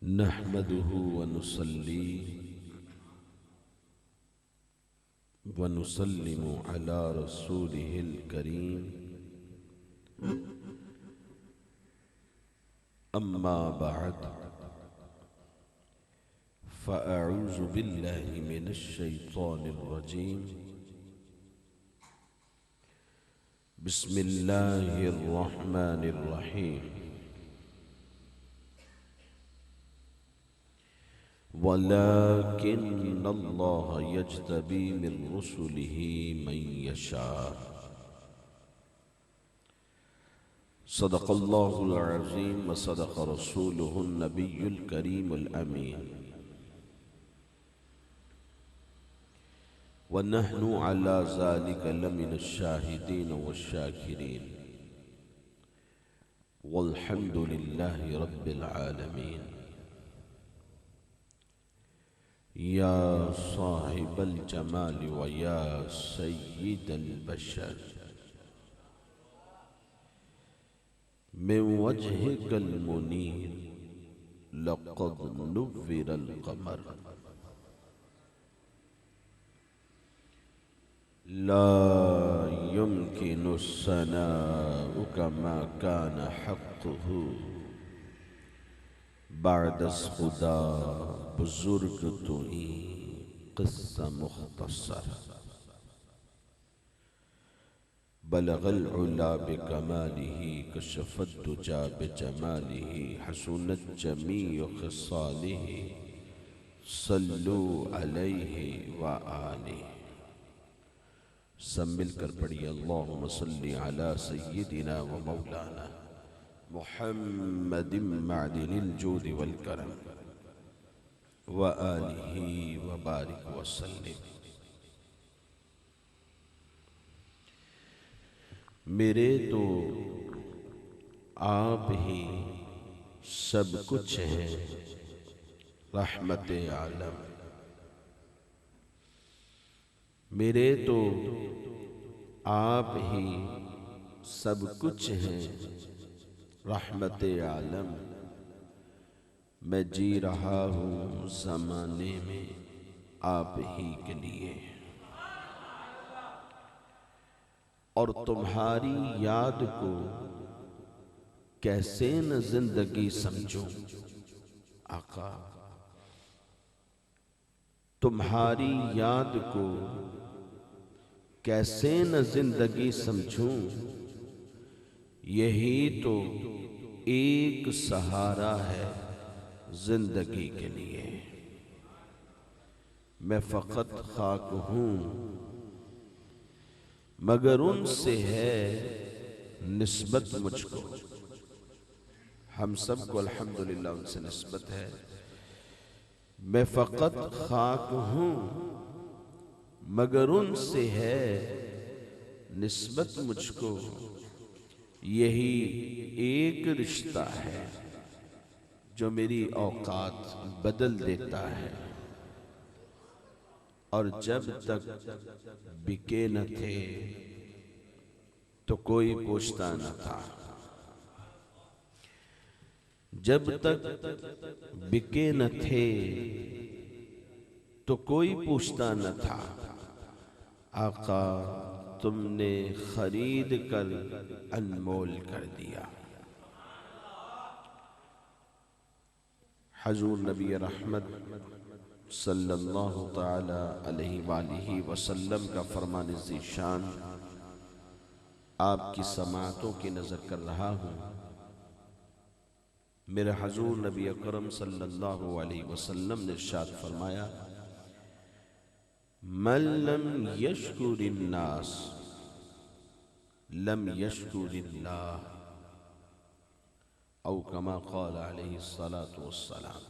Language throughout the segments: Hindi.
नहमदुहु व नुसल्ली व नुसल्लिमु अला रसूलिहिल करीम अम्मा बअद फ़अऊज़ु बिल्लाहि मिनश शैतानिर रजीम बिस्मिल्लाहिर रहमानिर रहीम वलाकिन्नल्लाह यज्तबी मिन रुसुलिही मन यशा। सदक़ल्लाहुल अज़ीम व सदक़ रसूलुहुन नबियुल करीमुल अमीन व नहनु अला ज़ालिका लमिनश शाहिदीन वश्शाकिरीन वल्हम्दुलिल्लाहि रब्बिल आलमीन। या साहिबल जमाल व या सय्यिदल बशर मिन वजहिकल मुनीर लक़द नुव्विरल क़मर ला युमकिनु सनाउ कमा कान हक़्क़ुहु बादस खुदा बुजुर्ग तुही क़िस्सा मुख्तसर बलगल उला बिकमालिही कशफत दुजा बिजमालिही हसुनत जमीउ ख़िसालिही सल्लु अलैहि व आलिहि। सब मिलकर पढ़िए अल्लाहुम्मा सल्लि अला सय्यिदिना व मौलाना मुहम्मदिन मअदिनिल जूदि वल करम व आलिहि व बारिक व सल्लिम। मेरे तो आप ही सब कुछ हैं रहमते आलम। मेरे तो आप ही सब कुछ हैं रहमते आलम। मैं जी रहा हूँ ज़माने में आप ही के लिए और तुम्हारी याद को कैसे न जिंदगी समझूं आका। तुम्हारी याद को कैसे न जिंदगी समझूं, यही तो एक सहारा है जिंदगी के लिए। मैं फ़कत खाक हूँ मगर उनसे है निस्बत मुझको। हम सबको अल्हम्दुलिल्लाह उनसे निस्बत है। मैं फ़कत खाक हूँ मगर उनसे है निस्बत मुझको। यही एक रिश्ता है जो मेरी औकात बदल देता है। और जब तक बिके न थे तो कोई पूछता न था। जब तक बिके न थे तो कोई पूछता न था। आका तुमने खरीद कर अनमोल कर दिया। हुज़ूर नबी रहमत सल्लल्लाहु ताला अलैहि वसल्लम का फरमान ज़ीशान आपकी समातों की नज़र कर रहा हूँ। मेरे हुज़ूर नबी अकरम सल्लल्लाहु अलैहि वसल्लम ने इरशाद फरमाया, मन लम यश्कुरिन्नास लम यश्कुरिल्लाह औ कमा क़ाल अलैहिस्सलातु वस्सलाम।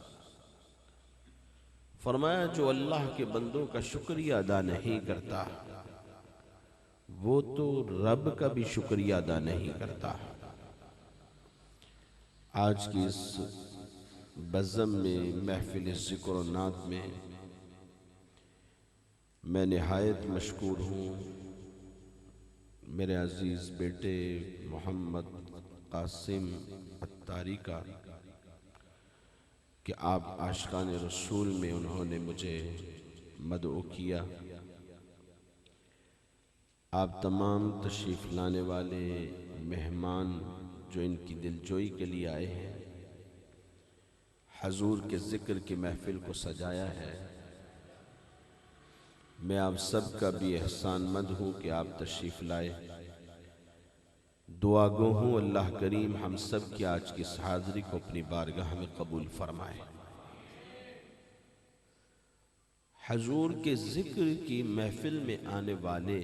फरमाया जो अल्लाह के बंदों का शुक्रिया अदा नहीं करता वो तो रब का भी शुक्रिया अदा नहीं करता। आज की इस बज़म में महफिल ज़िक्र और नात में मैं निहायत मशकूर हूँ मेरे अजीज़ बेटे मोहम्मद कासिम अत्तारी का कि आप आशिकान रसूल में उन्होंने मुझे मदऊ किया। आप तमाम तशरीफ़ लाने वाले मेहमान जो इनकी दिलजोई के लिए आए हैं, हजूर के ज़िक्र की महफ़िल को सजाया है, मैं आप सब का भी एहसानमंद हूँ कि आप तशरीफ़ लाए। दुआ गो हूँ अल्लाह करीम हम सब की आज की इस हाज़री को अपनी बारगाह में कबूल फरमाए। हजूर के ज़िक्र की महफ़िल में आने वाले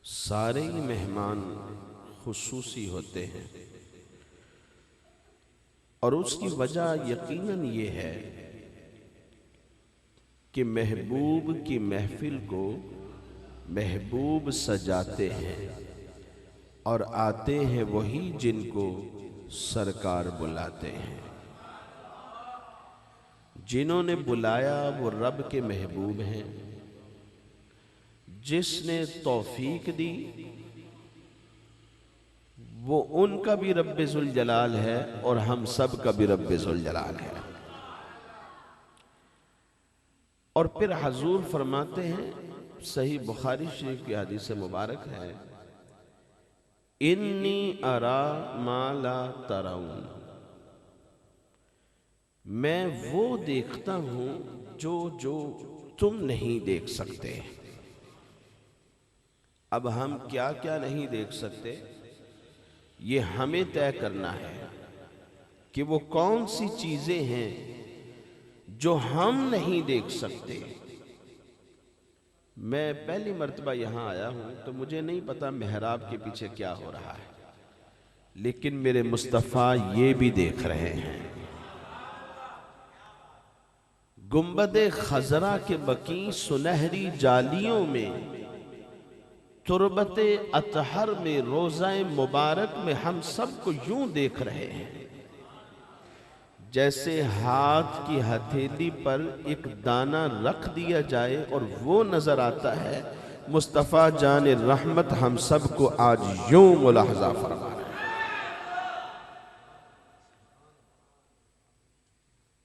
सारे ही मेहमान खुसूसी होते हैं और उसकी वजह यकीनन ये है कि महबूब की महफिल को महबूब सजाते हैं और आते हैं वही जिनको सरकार बुलाते हैं। जिन्होंने बुलाया वो रब के महबूब हैं। जिसने तौफीक दी वो उनका भी रब्बे ज़ुल जलाल है और हम सब का भी रब्बे ज़ुल जलाल है। और फिर हजूर फरमाते हैं, सही बुखारी शरीफ की हदीस मुबारक है, इन्नी अरा मा ला तराउन, मैं वो देखता हूं जो जो तुम नहीं देख सकते। अब हम क्या क्या नहीं देख सकते ये हमें तय करना है कि वो कौन सी चीजें हैं जो हम नहीं देख सकते। मैं पहली मर्तबा यहां आया हूं तो मुझे नहीं पता मेहराब के पीछे क्या हो रहा है, लेकिन मेरे मुस्तफ़ा ये भी देख रहे हैं। गुंबदे खजरा के बकी सुनहरी जालियों में, तुरबते अतहर में, रोज़ाए मुबारक में हम सबको यूं देख रहे हैं जैसे हाथ की हथेली पर एक दाना रख दिया जाए और वो नजर आता है। मुस्तफ़ा जान रहमत हम सबको आज यूं मुलाहजा फरमा रहे हैं।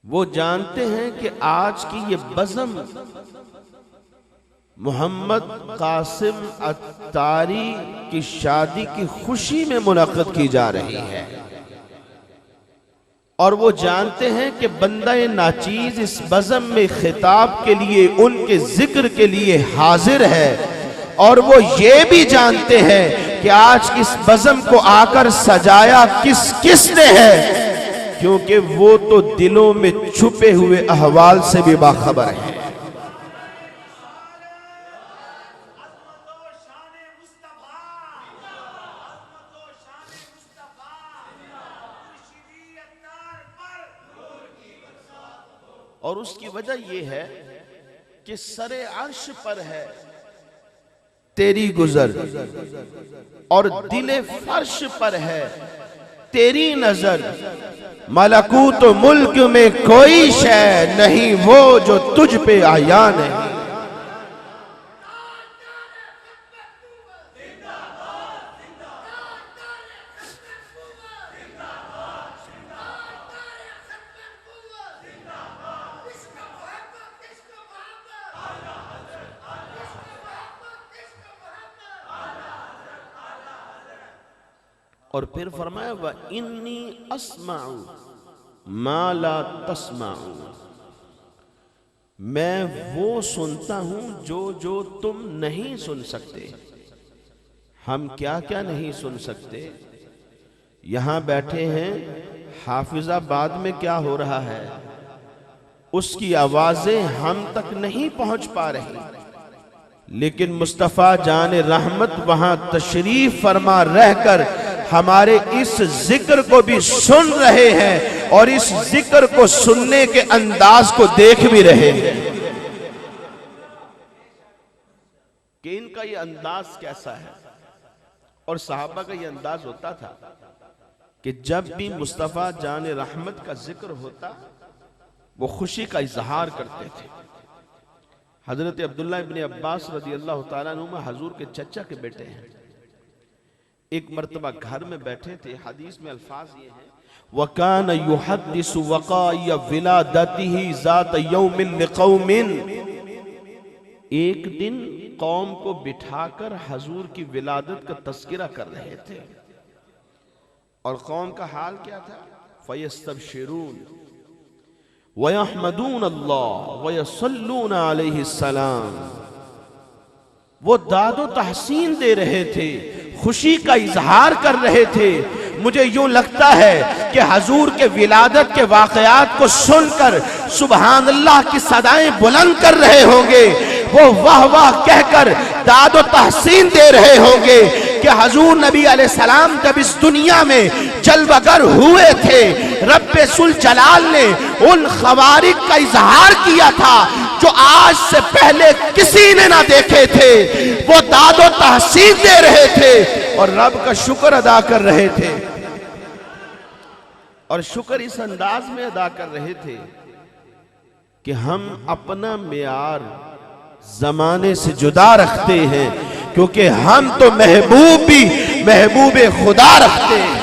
वो जानते हैं कि आज की ये बज़म मोहम्मद कासिम अत्तारी की शादी की खुशी में मुनक़्क़द की जा रही है और वो जानते हैं कि बंदा नाचीज इस बज़म में खिताब के लिए, उनके जिक्र के लिए हाजिर है। और वो ये भी जानते हैं कि आज इस बज़म को आकर सजाया किस ने है, क्योंकि वो तो दिलों में छुपे हुए अहवाल से भी बाखबर है। और उसकी वजह यह है कि सरे अर्श पर है तेरी गुजर और दिले फर्श पर है तेरी नजर। मलकूत मुल्क में कोई शय नहीं वो जो तुझ पे आया नहीं। और फिर फरमाया व इन्नी अस्माउ मा ला तस्माउ, मैं वो सुनता हूं जो जो तुम नहीं सुन सकते। हम क्या क्या नहीं सुन सकते। यहां बैठे हैं, हाफिजाबाद में क्या हो रहा है उसकी आवाजें हम तक नहीं पहुंच पा रही, लेकिन मुस्तफ़ा जान रहमत वहां तशरीफ फरमा रहकर हमारे इस जिक्र को भी सुन रहे हैं और इस जिक्र को सुनने के अंदाज को देख भी रहे हैं कि इनका ये अंदाज कैसा है। और सहाबा का ये अंदाज होता था कि जब भी मुस्तफ़ा जान रहमत का जिक्र होता वो खुशी का इजहार करते थे। हजरत अब्दुल्ला इब्न अब्बास रज़ी अल्लाह तआला अन्हुमा हजूर के चचा के बेटे हैं। एक मर्तबा घर में बैठे थे, हदीस में अल्फाज ये हैं वकान युहद्दिसु वक़ाइय विलादतिही ज़ात यौमिन लिक़ौमिन। एक दिन कौम को बिठाकर हजूर की विलादत का तस्किरा कर रहे थे, और कौम का हाल क्या था? फयस्तबशिरून वयहमदून अल्लाह वयसल्लून अलैहि सलाम। वो दादो तहसीन दे रहे थे, खुशी का इजहार कर रहे थे। मुझे यूं लगता है कि हजूर के विलादत के वाकयात को सुनकर सुबहान अल्लाह की सदाएं बुलंद कर रहे होंगे, वो वाह वाह कहकर दादो तहसीन दे रहे होंगे कि हजूर नबी अलैहिस्सलाम जब इस दुनिया में जलवगर हुए थे, रब्बे सुल जलाल ने उन खवारिक का इजहार किया था जो आज से पहले किसी ने ना देखे थे। वो दादो तहसीन दे रहे थे और रब का शुक्र अदा कर रहे थे, और शुक्र इस अंदाज में अदा कर रहे थे कि हम अपना मेयार जमाने से जुदा रखते हैं, क्योंकि हम तो महबूब भी महबूबे खुदा रखते हैं।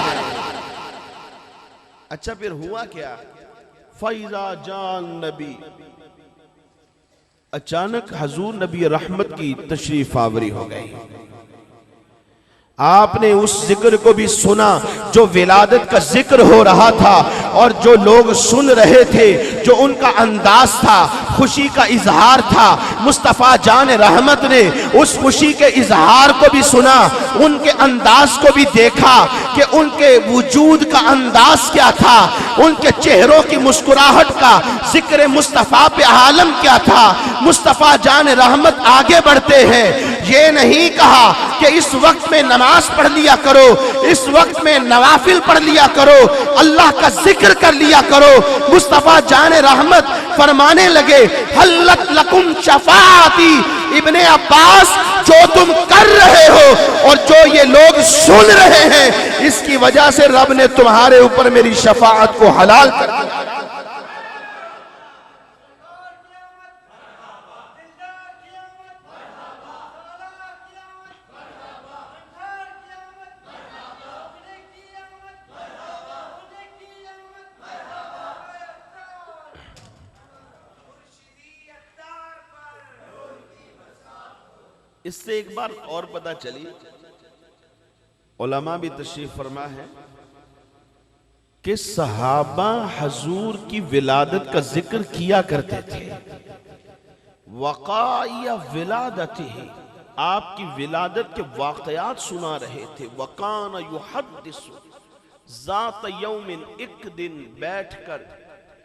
अच्छा, फिर हुआ क्या? फैजा जान नबी, अचानक हजूर नबी रहमत की तशरीफ आवरी हो गई। आपने उस जिक्र को भी सुना जो विलादत का जिक्र हो रहा था, और जो लोग सुन रहे थे, जो उनका अंदाज था, खुशी का इजहार था। मुस्तफ़ा जान रहमत ने उस खुशी के इजहार को भी सुना, उनके अंदाज को भी देखा कि उनके वजूद का अंदाज क्या था, उनके चेहरों की मुस्कुराहट का जिक्र मुस्तफ़ा पे आलम क्या था। मुस्तफ़ा जान रहमत आगे बढ़ते हैं, ये नहीं कहा कि इस वक्त में नमाज पढ़ लिया करो, इस वक्त में नवाफिल पढ़ लिया करो, अल्लाह का जिक्र कर लिया करो। मुस्तफ़ा जान रहमत फरमाने लगे, हल्लत लकुम शफाअती इब्ने अब्बास, जो तुम कर रहे हो और जो ये लोग सुन रहे हैं, इसकी वजह से रब ने तुम्हारे ऊपर मेरी शफाअत को हलाल कर दिया। इससे एक बार और पता चली, उलमा भी तशरीफ फरमा है कि सहाबा हजूर की विलादत का जिक्र किया करते थे। वक़ाइया विलादतिही, आपकी विलादत के वाक़यात सुना रहे थे। वकान युहद्दिसु ज़ात यौमिन, एक दिन बैठकर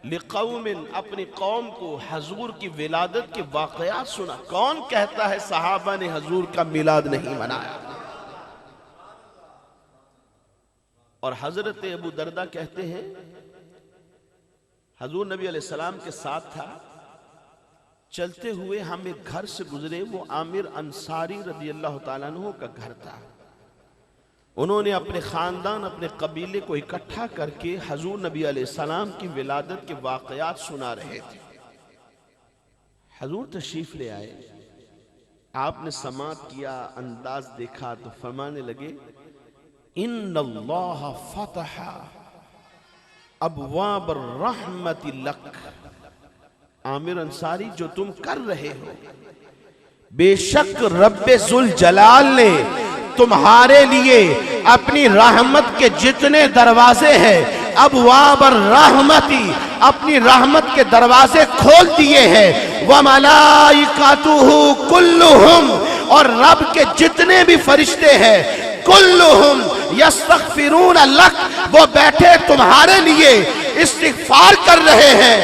लिक़ौमिन, अपनी कौम को हजूर की विलादत के वाक़यात सुना। कौन कहता है सहाबा ने हजूर का मिलाद नहीं मनाया? और हजरत अबू दरदा कहते हैं हजूर नबी अलैहिस्सलाम के साथ था, चलते हुए हम एक घर से गुजरे, वो आमिर अंसारी रज़ी अल्लाह ताला अन्हु का घर था। उन्होंने अपने खानदान, अपने कबीले को इकट्ठा करके हजूर नबी अलैहिस्सलाम की विलादत के वाक़यात सुना रहे थे। हजूर तशरीफ ले आए, आपने समात किया, अंदाज देखा तो फरमाने लगे, इन्नल्लाह फतहा अबवाब रहमति लक। आमिर अंसारी, जो तुम कर रहे हो, बेशक रब्बे जुल जलाल ने तुम्हारे लिए अपनी रहमत के जितने दरवाजे हैं, अबवाब रहमती, अपनी रहमत के दरवाजे खोल दिए हैं। व मलाइकातुहु कुल्लुहुम, और रब के जितने भी फरिश्ते हैं, कुल्लुहुम यस्तगफिरून लक, वो बैठे तुम्हारे लिए इस्तिगफार कर रहे हैं।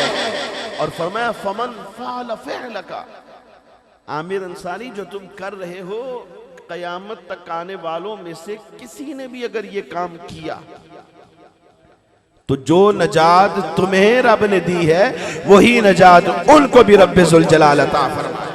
और फरमाया फमन फ़अल फ़िअलका, आमिर अंसारी, जो तुम कर रहे हो, कयामत तक आने वालों में से किसी ने भी अगर ये काम किया तो जो नजात तुम्हें रब ने दी है वही नजात उनको भी रब्बे जुल जलाल अता फरमाए।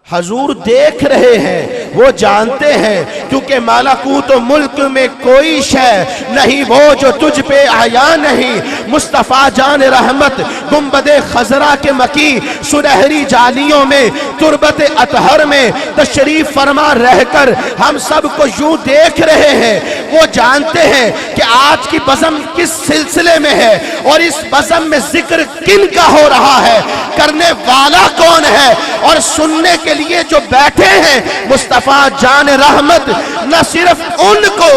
हजूर देख रहे हैं, वो जानते हैं, क्योंकि मालकूत तो मुल्क में कोई शय नहीं वो जो तुझ पे आया नहीं। मुस्तफ़ा जान रहमत गुंबदे खजरा के मकी सुनहरी जालियों में तुरबत अतहर में तशरीफ फरमा रहकर हम सब को यूं देख रहे हैं। वो जानते हैं कि आज की बज़म किस सिलसिले में है और इस बज़म में जिक्र किन का हो रहा है, करने वाला कौन है और सुनने के लिए जो बैठे हैं मुस्तफ़ा जान रहमत न सिर्फ उनको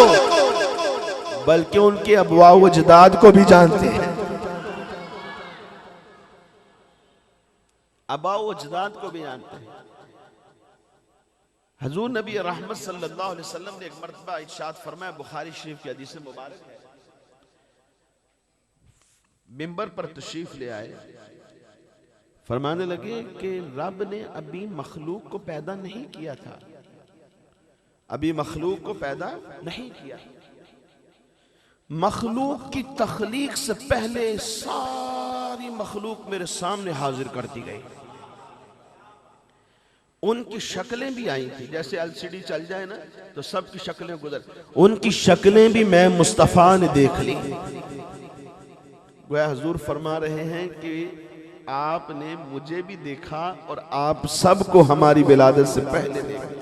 बल्कि उनके अबवा व अजदाद को भी जानते हैं। अबा व अजदाद को भी जानते हैं। हजूर नबी रहमत सल्लल्लाहु अलैहि वसल्लम ने एक मरतबा इरशाद फरमाया, बुखारी शरीफ की हदीस मुबारक है, मिंबर पर तशरीफ ले आए, फरमाने लगे कि रब ने अभी मखलूक को पैदा नहीं किया था, अभी मखलूक को पैदा नहीं किया। मखलूक की तख्लीक से पहले सारी मखलूक मेरे सामने हाजिर कर दी गई। उनकी शक्लें भी आई थी, जैसे एलसीडी चल जाए ना तो सबकी शक्लें गुजर, उनकी शक्लें भी मैं मुस्तफ़ा ने देख ली। गोया हुजूर फरमा रहे हैं कि आपने मुझे भी देखा और आप सबको हमारी विलादत से पहले देखा।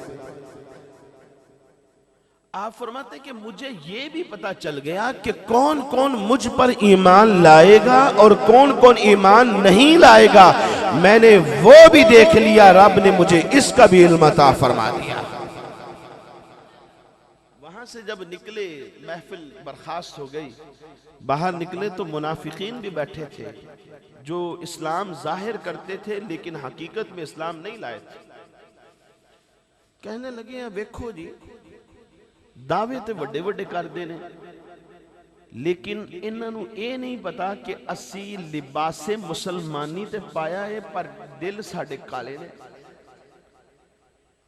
आप फरमाते कि मुझे ये भी पता चल गया कि कौन कौन मुझ पर ईमान लाएगा और कौन कौन ईमान नहीं लाएगा। मैंने वो भी देख लिया, रब ने मुझे इसका भी इल्म अता फरमा दिया। वहां से जब निकले, महफिल बर्खास्त हो गई, बाहर निकले तो मुनाफिकीन भी बैठे थे जो इस्लाम जाहिर करते थे लेकिन हकीकत में इस्लाम नहीं लाए थे। कहने लगे, देखो जी, दावे तो वड्डे वड्डे करते ने लेकिन इन्होंने ये नहीं पता कि असी लिबासे मुसलमानी ते पाया है पर दिल साडे काले ने।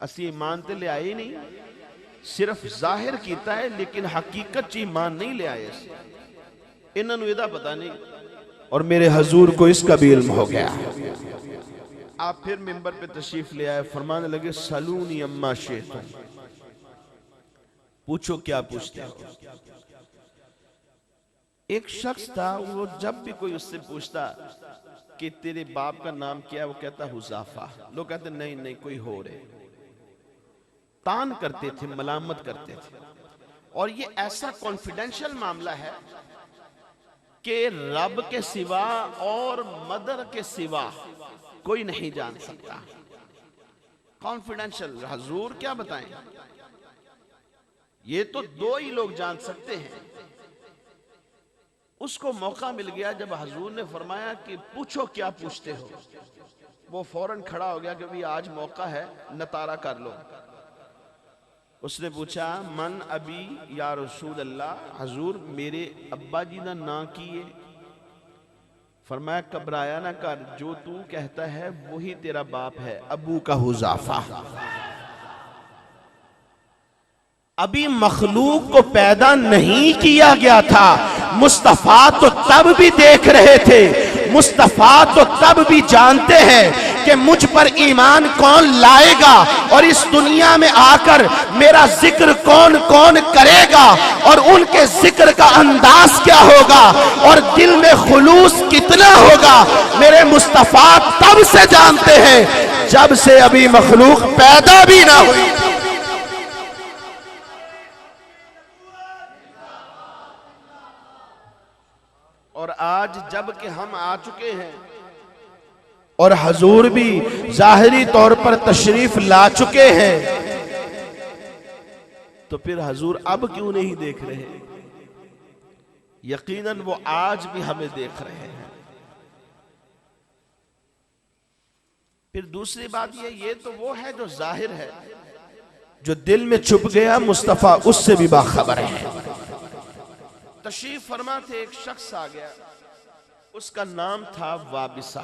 असी ईमान ते ले आए नहीं, सिर्फ जाहिर किया है लेकिन हकीकत च ईमान नहीं ले आए। इन्होंने इहदा पता नहीं और मेरे हजूर को इसका भी इल्म हो गया। आप फिर मिंबर पे तशरीफ ले आए, फरमाने लगे, सलूनी अम्मा शेतुम, पूछो क्या पूछते हो। एक शख्स था, वो जब भी कोई उससे पूछता कि तेरे बाप का नाम क्या है, वो कहता हुज़ाफा। लोग कहते नहीं नहीं कोई हो रहे, तान करते थे, मलामत करते थे। और ये ऐसा कॉन्फिडेंशियल मामला है कि रब के सिवा और मदर के सिवा कोई नहीं जान सकता। कॉन्फिडेंशियल, हुजूर क्या बताएं, ये तो दो ही लोग जान सकते हैं। उसको मौका मिल गया जब हुजूर ने फरमाया कि पूछो क्या पूछते हो, वो फौरन खड़ा हो गया कि भाई आज मौका है, नतारा कर लो। उसने पूछा, मन अभी या रसूल अल्लाह, हुजूर मेरे अब्बा जी का ना की है। फरमाया, घबराया ना कर, जो तू कहता है वही तेरा बाप है, अबू का हुज़ाफा। अभी मखलूक को पैदा नहीं किया गया था, मुस्तफा तो तब भी देख रहे थे, मुस्तफा तो तब भी जानते हैं कि मुझ पर ईमान कौन लाएगा और इस दुनिया में आकर मेरा जिक्र कौन कौन करेगा और उनके जिक्र का अंदाज क्या होगा और दिल में खुलूस कितना होगा। मेरे मुस्तफा तब से जानते हैं जब से अभी मखलूक पैदा भी ना हुई। और आज जब कि हम आ चुके हैं और हुजूर भी जाहिरी तौर पर तशरीफ ला चुके हैं, तो फिर हुजूर अब क्यों नहीं देख रहे? यकीनन वो आज भी हमें देख रहे हैं। फिर दूसरी बात ये तो वो है जो जाहिर है, जो दिल में छुप गया मुस्तफा उससे भी बाखबर है। तशरीफ फरमा थे, एक शख्स आ गया, उसका नाम था वाबिसा।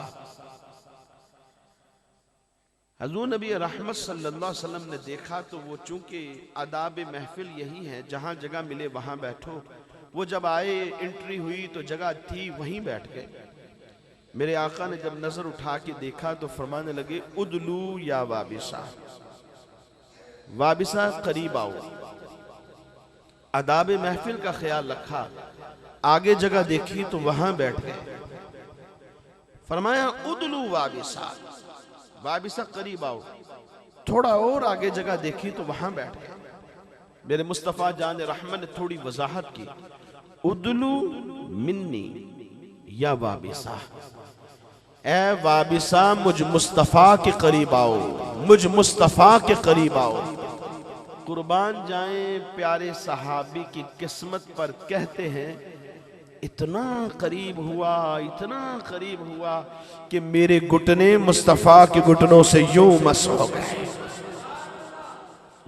हुजूर नबी रहमत सल्लल्लाहु अलैहि वसल्लम ने देखा तो वो, चूंकि आदाब महफिल यही है, जहां जगह मिले वहां बैठो, वो जब आए, एंट्री हुई तो जगह थी वहीं बैठ गए। मेरे आका ने जब नजर उठा के देखा तो फरमाने लगे, उदलू या वाबिसा, वाबिसा करीब आओ, आदाब महफिल का ख्याल रखा, आगे जगह देखी तो वहां बैठ गए। फरमाया उदलू वाबिसा, वाबिसा करीब आओ, थोड़ा और आगे जगह देखी तो वहां बैठ गए। मेरे मुस्तफ़ा जान रहमत ने थोड़ी वजाहत की, उदलू मिन्नी या वाबिसा, ए वाबिसा मुझ मुस्तफ़ा के करीब आओ, मुझ मुस्तफ़ा के करीब आओ। कुर्बान जाएं प्यारे सहाबी की किस्मत पर, कहते हैं इतना करीब हुआ, इतना करीब हुआ कि मेरे घुटने मुस्तफ़ा के घुटनों से यूं मस हो गए,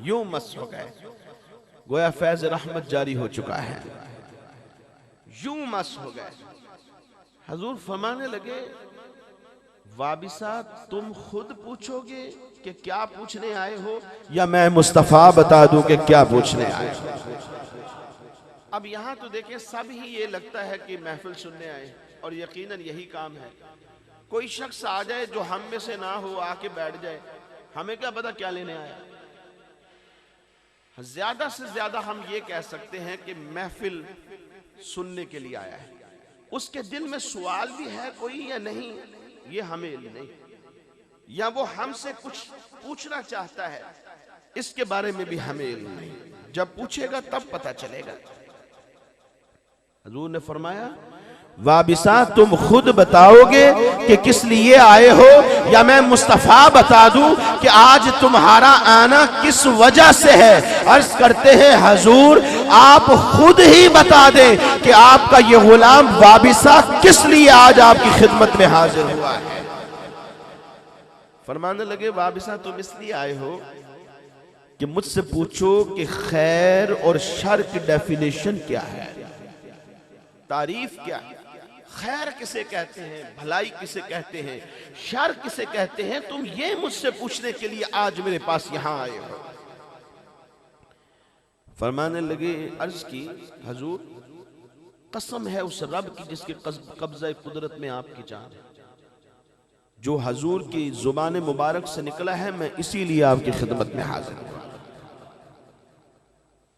यूं मस हो गए, गोया फैज़ रहमत जारी हो चुका है, यूं मस हो गए। हजूर फरमाने लगे, वाबिसा तुम खुद पूछोगे कि क्या पूछने आए हो, या मैं मुस्तफ़ा बता दूं कि क्या पूछने आए हो? अब यहां तो देखें, सब ही ये लगता है कि महफिल सुनने आए, और यकीनन यही काम है। कोई शख्स आ जाए जो हम में से ना हो, आके बैठ जाए, हमें क्या पता क्या लेने आया। ज्यादा से ज्यादा हम ये कह सकते हैं कि महफिल सुनने के लिए आया है, उसके दिल में सवाल भी है कोई या नहीं, ये हमें नहीं, या वो हमसे कुछ पूछना चाहता है, इसके बारे में भी हमें नहीं। जब पूछेगा तब पता चलेगा। हजूर ने फरमाया, वाबिसा तुम खुद बताओगे कि किस लिए आए हो, या मैं मुस्तफ़ा बता दूं कि आज तुम्हारा आना किस वजह से है? अर्ज करते हैं हजूर आप खुद ही बता दें कि आपका ये गुलाम वाबिसा किस लिए आज आपकी खिदमत में हाजिर हुआ है। फरमाने लगे, वाबिसा तुम इसलिए आए हो कि मुझसे पूछो कि खैर और शर की डेफिनेशन क्या है, तारीफ क्या है, खैर किसे कहते हैं, भलाई किसे कहते हैं, शर किसे कहते हैं, तुम ये मुझसे पूछने के लिए आज मेरे पास यहां आए हो। फरमाने लगे, अर्ज की हजूर कसम है उस रब की जिसके कब्ज़े कुदरत में आपकी जान है, जो हजूर की जुबान मुबारक से निकला है, मैं इसीलिए आपकी खिदमत में हाजिर हूं।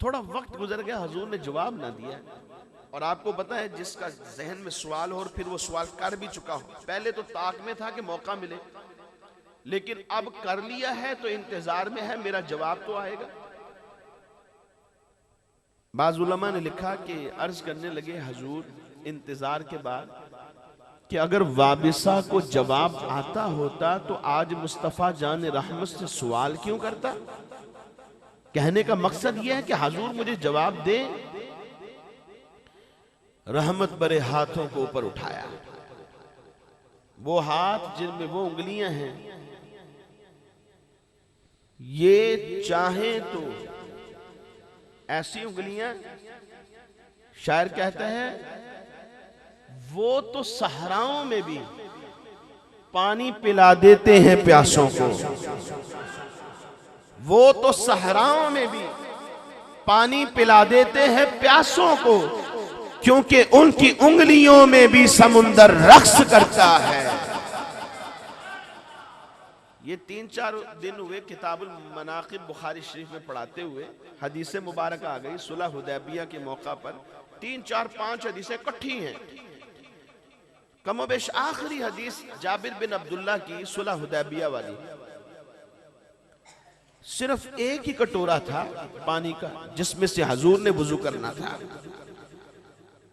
थोड़ा वक्त गुजर गया, हजूर ने जवाब ना दिया, और आपको पता है जिसका जहन में सवाल हो और फिर वो सवाल कर भी चुका हो, पहले तो ताक में था कि मौका मिले, लेकिन अब कर लिया है तो इंतजार में है मेरा जवाब तो आएगा। बाज़ उलमा ने लिखा कि अर्ज करने लगे हजूर इंतजार के बाद कि अगर वाबिसा को जवाब आता होता तो आज मुस्तफ़ा जान रहमत से सवाल क्यों करता। कहने का मकसद यह है कि हजूर मुझे जवाब दे। रहमत भरे हाथों को ऊपर उठाया, वो हाथ जिनमें वो उंगलियां हैं, ये चाहे तो ऐसी उंगलियां, शायर कहता है वो तो सहराओं में भी पानी पिला देते हैं प्यासों को, वो तो सहराओं में भी पानी पिला देते हैं प्यासों को, क्योंकि उनकी उंगलियों में भी समुंदर रक्स करता है। ये 3-4 दिन हुए किताबुल मनाकिब बुखारी शरीफ में पढ़ाते हुए, हदीसें मुबारक आ गई सुलह हुदैबिया के मौका पर। 3-4-5 हदीसें इकट्ठी हैं। कमोबेश आखिरी हदीस जाबिर बिन अब्दुल्ला की सुलह हुदैबिया वाली, सिर्फ एक ही कटोरा था पानी का जिसमें से हजूर ने वुजू करना था।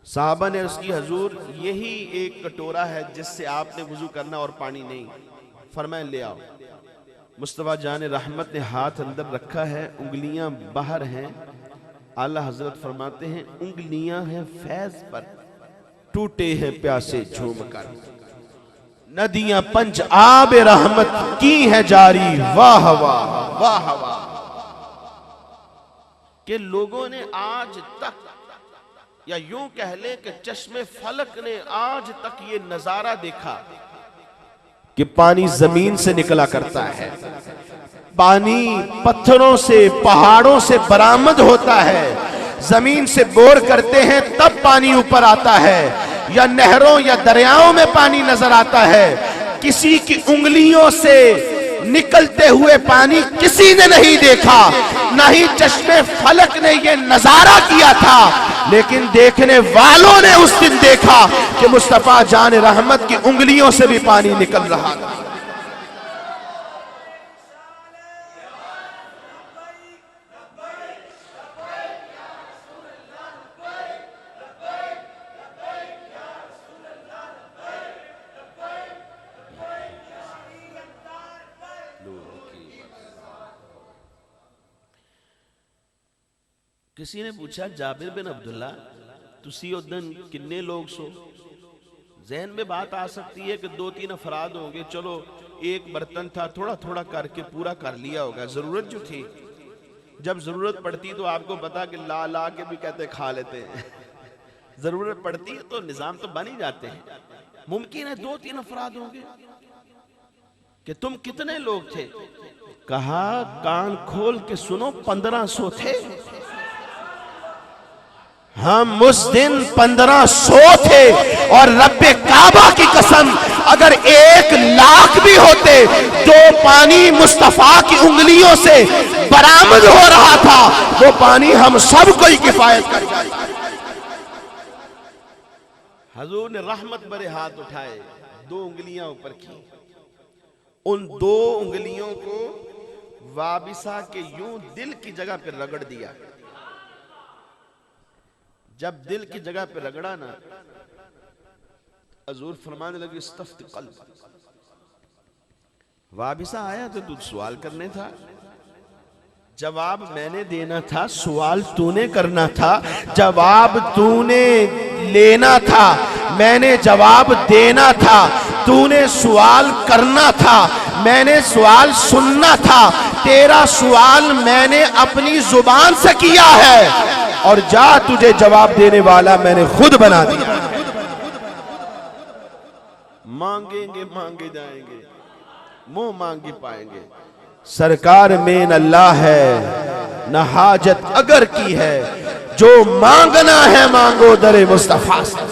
साहबा ने उसकी हजूर यही एक कटोरा है जिससे आपने वुजू करना और पानी नहीं। फरमाया ले आओ। मुस्तफ़ा जान रहमत ने हाथ अंदर रखा है, उंगलियां बाहर हैं। आला हजरत फरमाते हैं उंगलियां हैं फैज पर, टूटे हैं प्यासे झूम कर, नदियां पंच आब रहमत की है जारी, वाह वाह वाह वाह। के लोगों ने आज तक, या यूं कह ले कि चश्मे फलक ने आज तक ये नजारा देखा कि पानी जमीन से निकला करता है, पानी पत्थरों से पहाड़ों से बरामद होता है, जमीन से बोर करते हैं तब पानी ऊपर आता है, या नहरों या दरियाओं में पानी नजर आता है। किसी की उंगलियों से निकलते हुए पानी किसी ने नहीं देखा, ना ही चश्मे फलक ने ये नजारा किया था, लेकिन देखने वालों ने उस दिन देखा कि मुस्तफा जान रहमत की उंगलियों से भी पानी निकल रहा था। किसी ने पूछा, जाबिर बिन अब्दुल्ला तुसी उस दिन किन्ने लोग सो? जहन में बात आ सकती है कि 2-3 अफराद होंगे, चलो एक बर्तन था, थोड़ा थोड़ा करके पूरा कर लिया होगा, जरूरत जो थी। जब जरूरत पड़ती तो आपको पता कि ला ला के भी कहते खा लेते हैं जरूरत पड़ती है तो निजाम तो बन ही जाते हैं। मुमकिन है 2-3 अफराद होंगे। कि तुम कितने लोग थे? कहा कान खोल के सुनो, 1500 थे। हम उस दिन 1500 थे और रब्बे काबा की कसम अगर 1,00,000 भी होते, जो पानी मुस्तफा की उंगलियों से बरामद हो रहा था वो पानी हम सब को ही किफायत कर जाता। हजूर ने रहमत भरे हाथ उठाए, 2 उंगलियां ऊपर की, उन 2 उंगलियों को वाबिसा के यूं दिल की जगह पर रगड़ दिया। जब दिल की जगह पे रगड़ा ना, हजूर फरमाने लगे इस्तफ्त क़ल्ब। वाबिसा आया तो तू सवाल करने था, जवाब मैंने देना था, सवाल तूने करना था। जवाब तूने लेना था, मैंने जवाब देना था। तूने सवाल करना था, मैंने सवाल सुनना था। तेरा सवाल मैंने अपनी जुबान से किया है और जा तुझे जवाब देने वाला मैंने खुद बना दिया। मांगेंगे मांगे जाएंगे, मुंह मांगे पाएंगे। सरकार में न अल्लाह है न हाजत अगर की है, जो मांगना है मांगो दरे मुस्तफा से।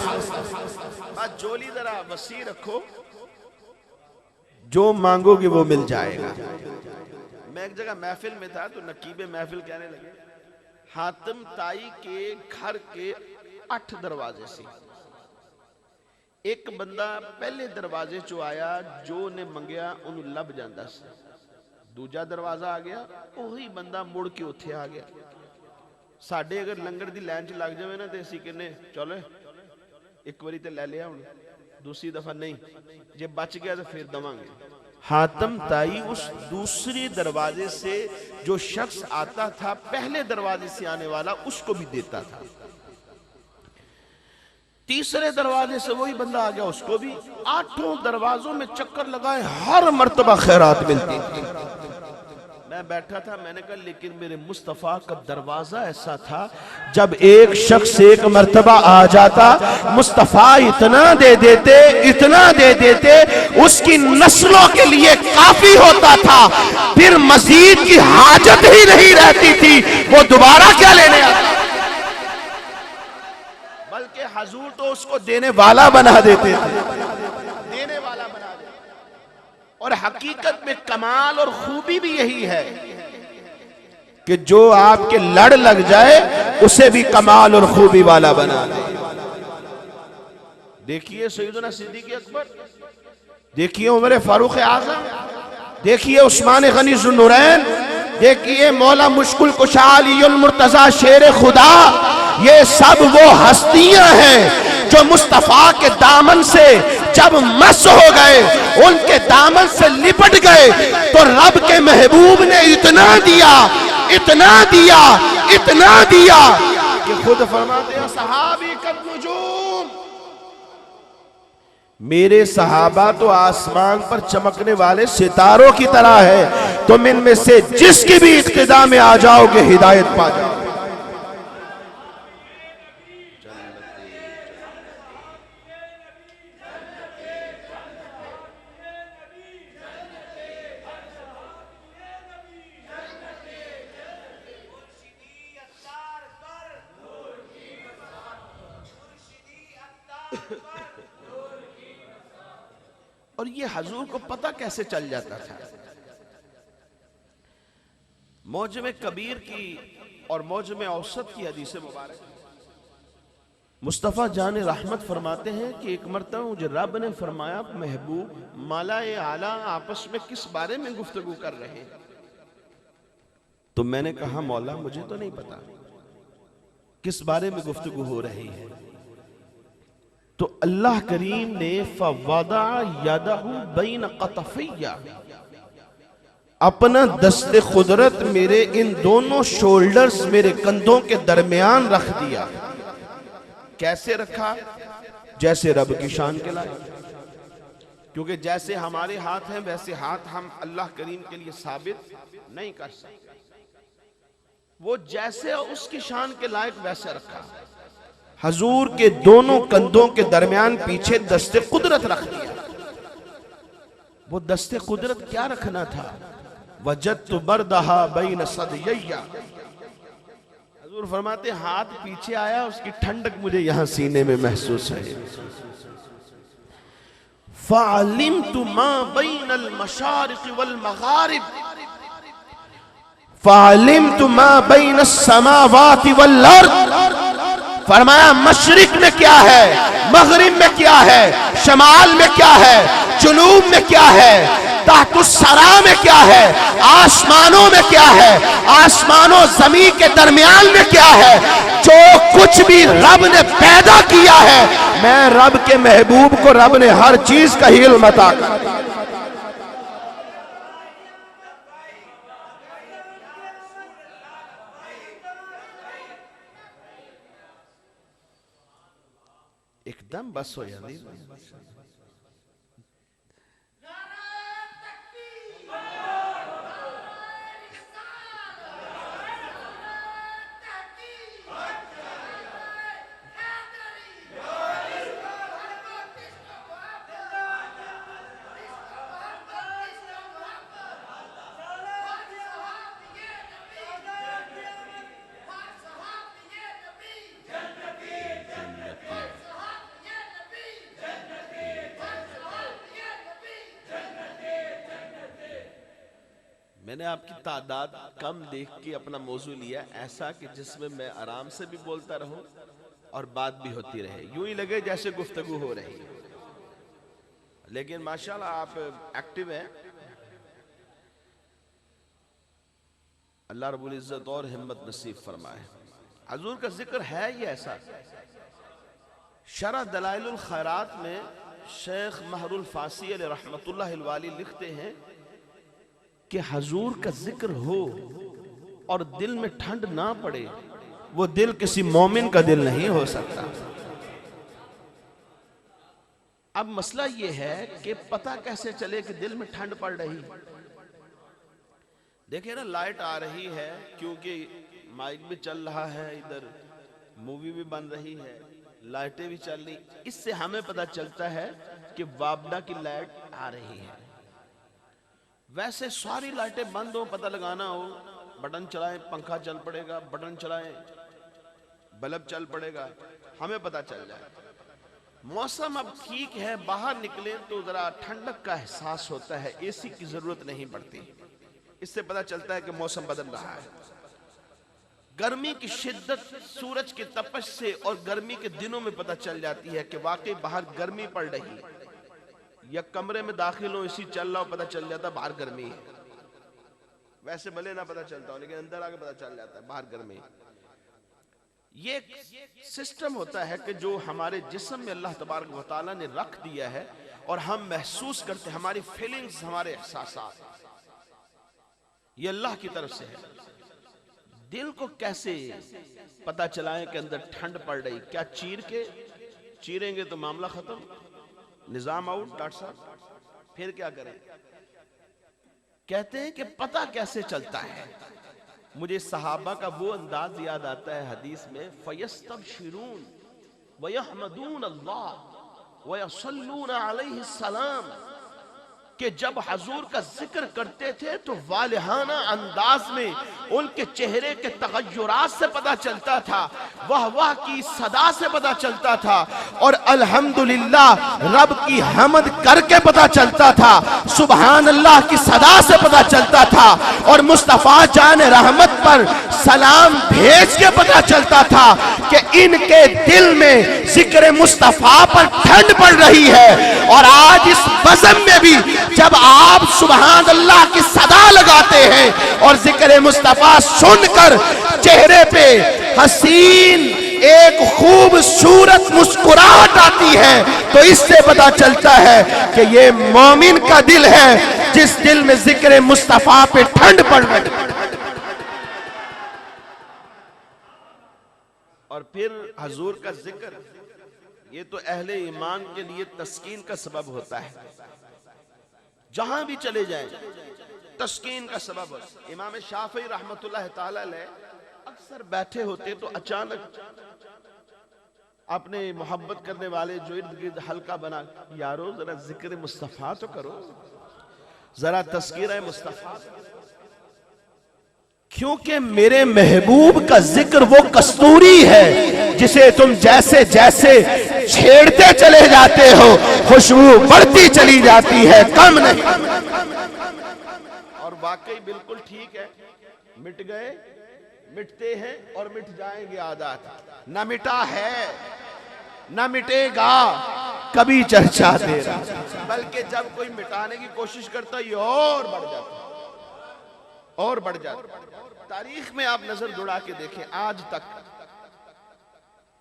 जोली जरा वसी रखो, जो मांगोगे वो मिल जाएगा। मैं एक जगह महफिल में था तो नकीबे महफिल कहने लगे, हातिम ताई के घर के 8 दरवाजे से एक बंदा पहले दरवाजे चो आया, जो ने मंगया उन्हें लब जांदा सी। दूजा दरवाजा आ गया, वही बंदा मुड़ के उत्थे आ गया। साडे अगर लंगर दी लाइन च लग जाए ना तो असीं कहने चलो एक बारी तो ले लिया, हुण दूसरी दफा नहीं, जे बच गया तो फिर दवांगे। हातिम ताई उस दूसरे दरवाजे से जो शख्स आता था, पहले दरवाजे से आने वाला, उसको भी देता था। तीसरे दरवाजे से वही बंदा आ गया, उसको भी। 8 दरवाजों में चक्कर लगाए, हर मर्तबा खैरात मिलती थी। मैं बैठा था, मैंने कहा लेकिन मेरे मुस्तफा का दरवाजा ऐसा था, जब एक शख्स एक मर्तबा आ जाता, मुस्तफा इतना दे देते, इतना दे देते, उसकी नस्लों के लिए काफी होता था। फिर मजीद की हाजत ही नहीं रहती थी, वो दोबारा क्या लेने आता। बल्कि हजूर तो उसको देने वाला बना देते थे, देने वाला बना देते। और हकीकत में कमाल और खूबी भी यही है कि जो आपके लड़ लग जाए उसे भी कमाल और खूबी वाला बना दे। देखिए सैयदना सिद्दीक़ अकबर, देखिए उमर फारूक आजम, देखिए उस्मान गनी ज़ुन्नुरैन, देखिए मौला मुश्किल कुशा अलीउल मुर्तज़ा शेर खुदा। ये सब वो हस्तियां हैं जो मुस्तफा के दामन से जब मस हो गए, उनके दामन से लिपट गए, तो रब के महबूब ने इतना दिया, इतना दिया, इतना दिया कि खुद फरमाते हैं सहाबी कद नुजूम, मेरे सहाबा तो आसमान पर चमकने वाले सितारों की तरह है। तुम इनमें से जिसकी भी इक्तिदा में आ जाओगे हिदायत पा जाओगे। और ये हजूर को पता कैसे चल जाता था? मौजम कबीर की और मौजम औसत की हदीस मुबारक, मुस्तफ़ा जान रहमत फरमाते हैं कि एक मरतबा मुझे रब ने फरमाया, महबूब मालाए आला आपस में किस बारे में गुफ्तगू कर रहे हैं? तो मैंने कहा, मौला मुझे तो नहीं पता किस बारे में गुफ्तगू हो रही है। तो अल्लाह करीम ने फवदा यदहु बैन कतफैया, अपना दस्ते कुदरत मेरे इन दोनों शोल्डर्स, मेरे कंधों के दरमियान रख दिया। कैसे रखा? जैसे रब की शान के लायक, क्योंकि जैसे हमारे हाथ हैं वैसे हाथ हम अल्लाह करीम के लिए साबित नहीं कर सकते। वो जैसे उसकी शान के लायक वैसे रखा। हजूर के दोनों कंधों के दरमियान पीछे दस्ते कुदरत रख दिया। वो दस्ते कुदरत क्या रखना था? वजदतु बरदहा बैन सदयैया, हजूर फरमाते हाथ पीछे आया, उसकी ठंडक मुझे यहां सीने में महसूस है। फ़अलिमतु मा बैनल मशारिक़ वल मग़ारिब, फ़अलिमतु मा बैनस समावाति वल अर्द, फरमाया मशरिक में क्या है, मगरिब में क्या है, शमाल में क्या है, जुनूब में क्या है, तहतुस्सरा में क्या है, आसमानों में क्या है, आसमानों जमीन के दरमियान में क्या है। जो कुछ भी रब ने पैदा किया है, मैं रब के महबूब को रब ने हर चीज का ही इल्म अता किया। एकदम बस हो जाती। मैंने आपकी तादाद कम देख के अपना मौजू लिया ऐसा कि जिसमें मैं आराम से भी बोलता रहूं और बात भी होती रहे, यूं ही लगे जैसे गुफ्तगू हो रही। लेकिन माशाल्लाह आप एक्टिव हैं। अल्लाह रब्बुल इज्जत और हिम्मत नसीब फरमाए। हजूर का जिक्र है ये ऐसा। शरह दलाइलुल खैरात में शेख महरुल फासी अलैहि रहमतुल्लाह अलवाली लिखते हैं कि हजूर का जिक्र हो और दिल में ठंड ना पड़े, वो दिल किसी मोमिन का दिल नहीं हो सकता। अब मसला ये है कि पता कैसे चले कि दिल में ठंड पड़ रही। देखिए ना, लाइट आ रही है क्योंकि माइक भी चल रहा है, इधर मूवी भी बन रही है, लाइटें भी चल रही, इससे हमें पता चलता है कि वापडा की लाइट आ रही है। वैसे सारी लाइटें बंद हो, पता लगाना हो, बटन चलाएं पंखा चल पड़ेगा, बटन चलाएं बल्ब चल पड़ेगा, हमें पता चल जाए। मौसम अब ठीक है, बाहर निकले तो जरा ठंडक का एहसास होता है, एसी की जरूरत नहीं पड़ती, इससे पता चलता है कि मौसम बदल रहा है। गर्मी की शिद्दत सूरज की तपश से और गर्मी के दिनों में पता चल जाती है कि वाकई बाहर गर्मी पड़ रही है। या कमरे में दाखिल हो, इसी चल रहा हो, पता चल जाता बाहर गर्मी है। वैसे भले ना पता चलता हो, लेकिन अंदर आके पता चल जाता है बाहर गर्मी है। ये सिस्टम होता है कि जो हमारे जिस्म में अल्लाह तबारक व तआला ने रख दिया है और हम महसूस करते हैं, हमारी फीलिंग्स, हमारे एहसासात, ये अल्लाह की तरफ से है। दिल को कैसे पता चलाएं कि अंदर ठंड पड़ रही? क्या चीरेंगे तो मामला खत्म, निजाम आउट, डॉक्टर साहब फिर क्या करें? कहते हैं कि पता कैसे चलता है। मुझे सहाबा का वो अंदाज याद आता है हदीस में, फयस्तबशिरून वयहमदून अल्लाह वयसल्लून अलैहि सलाम, कि जब हजूर का जिक्र करते थे तो वालिहाना अंदाज में उनके चेहरे के तगय्युरात से पता चलता था, वाह वाह की सदा से पता चलता था, और अल्हम्दुलिल्लाह रब की हमद करके पता चलता था, सुभान अल्लाह की सदा से पता चलता था, और मुस्तफा जान रहमत पर सलाम भेज के पता चलता था कि इनके दिल में जिक्र मुस्तफा पर ठंड पड़ रही है। और आज इस बज़म में भी जब आप सुभान अल्लाह की सदा लगाते हैं और जिक्र मुस्तफा सुनकर चेहरे पे हसीन एक खूबसूरत मुस्कुराहट आती है, तो इससे पता चलता है कि ये मोमिन का दिल है जिस दिल में जिक्र मुस्तफा पे ठंड पड़ रही है। और फिर हजूर का जिक्र, ये तो अहले ईमान के लिए तस्कीन का सबब होता है, जहां भी चले जाएं तस्कीन का सबब। इमाम शाफी रहमतुल्लाह ताला अलैह अक्सर बैठे होते तो अचानक अपने मोहब्बत करने वाले जो इर्द गिर्द हल्का बना, यारो जरा जिक्र मुस्तफा तो करो, जरा तस्कीर मुस्तफा, क्योंकि मेरे महबूब का जिक्र वो कस्तूरी है जिसे तुम जैसे जैसे छेड़ते चले जाते हो खुशबू बढ़ती चली जाती है, कम नहीं। और वाकई बिल्कुल ठीक है, मिट गए, मिटते हैं और मिट जाएंगे आदात, न मिटा है न मिटेगा कभी चर्चा तेरा, बल्कि जब कोई मिटाने की कोशिश करता है ये और बढ़ जाता और बढ़ जाता। तारीख में आप नजर दौड़ा के देखें, आज तक,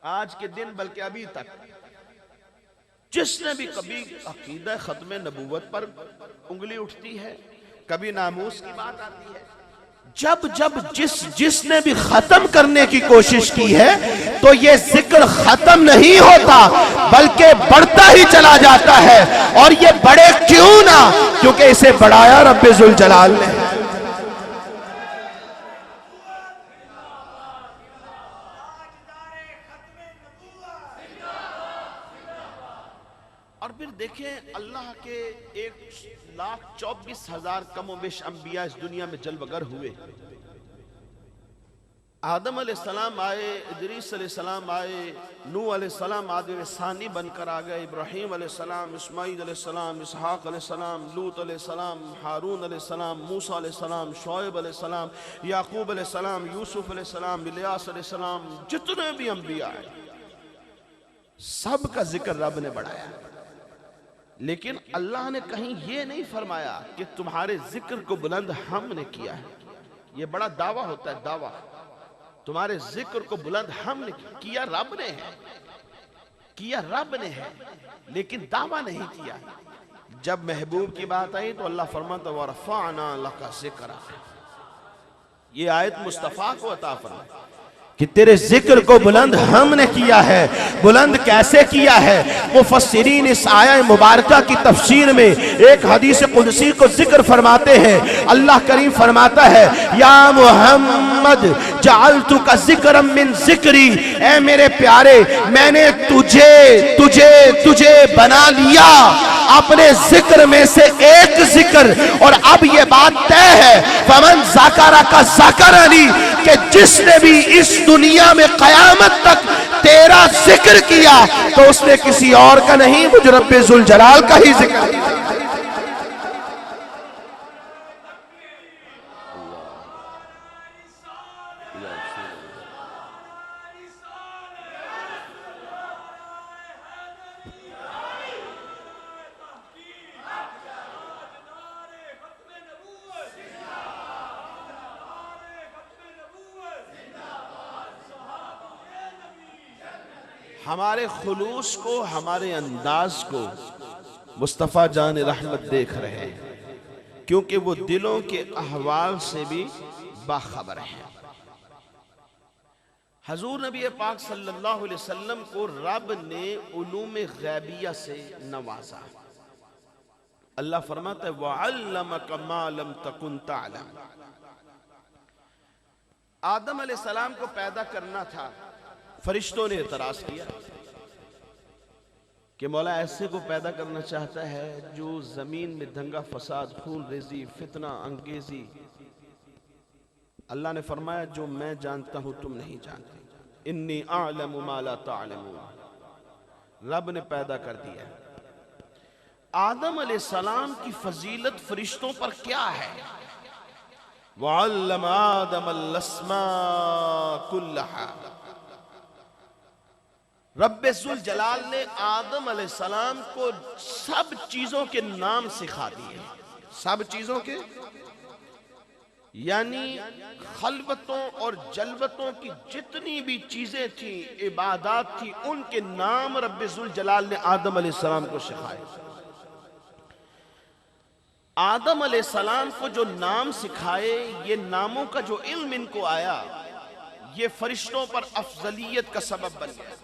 आज के दिन बल्कि अभी तक, जिसने भी कभी अकीदा खत्म नबूवत पर उंगली उठती है, कभी नामूस की बात आती है, जब जिसने भी खत्म करने की कोशिश की है तो ये जिक्र खत्म नहीं होता बल्कि बढ़ता ही चला जाता है। और ये बढ़े क्यों ना, क्योंकि इसे बढ़ाया रब्बे जुल जलाल ने। और फिर देखें अल्लाह के 1,24,000 कमोबेश अंबिया इस दुनिया में जलवगर हुए। आदम अलैहिस्सलाम आए, इदरीस अलैहिस्सलाम आए, नूह अलैहिस्सलाम आदम सानी बनकर आ गए, इब्राहीम अलैहिस्सलाम, इस्माईल अलैहिस्सलाम, इसहाक अलैहिस्सलाम, लूत अलैहिस्सलाम, हारून अलैहिस्सलाम, मूसा अलैहिस्सलाम, शोएब अलैहिस्सलाम, याकूब अलैहिस्सलाम, यूसुफ अलैहिस्सलाम, इलियास अलैहिस्सलाम, जितने भी अंबिया आए सब का जिक्र रब ने बढ़ाया। लेकिन अल्लाह ने कहीं ये नहीं फरमाया कि तुम्हारे जिक्र को बुलंद हमने किया है। ये बड़ा दावा होता है, दावा, तुम्हारे जिक्र को बुलंद हमने किया, रब ने है किया, रब ने है, लेकिन दावा नहीं किया। जब महबूब की बात आई तो अल्लाह फरमाता वरफ़अना लका ज़िक्रा, ये आयत मुस्तफ़ा को अता फरमा कि तेरे जिक्र को बुलंद हमने किया है। बुलंद कैसे किया है? मुफस्सिरीन इस आया मुबारका की तफसीर में एक हदीस कुदसी को जिक्र फरमाते हैं। अल्लाह करीम फरमाता है या मुहम्मद जअलतु का जिक्र मिन जिक्री, ए मेरे प्यारे मैंने तुझे तुझे तुझे बना लिया अपने जिक्र में से एक जिक्र। और अब ये बात तय है फमन ज़करा का ज़करनी, कि जिसने भी इस दुनिया में कयामत तक तेरा जिक्र किया तो उसने किसी और का नहीं, मुझे रब्बे जुल जलाल का ही जिक्र किया। हमारे खुलूस को, हमारे अंदाज को मुस्तफ़ा जान रहमत देख रहे हैं, क्योंकि वो दिलों के अहवाल से भी बाखबर है। हजूर नबी पाक सल्लल्लाहु अलैहि वसल्लम को रब ने उलूम गैबिया से नवाजा। अल्लाह फरमाता है वअल्लमका मा लम तकुन तअलम। आदम अलैहिस्सलाम को पैदा करना था, फरिश्तों ने एतराज किया कि मौला ऐसे को पैदा करना चाहता है जो जमीन में दंगा फसाद, खून रेजी, फितना अंगेजी। अल्लाह ने फरमाया जो मैं जानता हूं तुम नहीं जानते, इन्नी अअलमु मा ला तअलमून। रब ने पैदा कर दिया। आदम अलैहिस्सलाम की फजीलत फरिश्तों पर क्या है? वअल्लम आदम अल-अस्मा कुल्लहा। रब्बुल जलाल ने आदम अलैहिस्सलाम को सब चीजों के नाम सिखा दिए, सब चीजों के, यानी खलवतों और जलवतों की जितनी भी चीजें थी, इबादत थी, उनके नाम रब्बुल जलाल ने आदम अलैहिस्सलाम को सिखाए। आदम अलैहिस्सलाम को जो नाम सिखाए, ये नामों का जो इल्म इनको आया, ये फरिश्तों पर अफजलियत का सबब बन गया।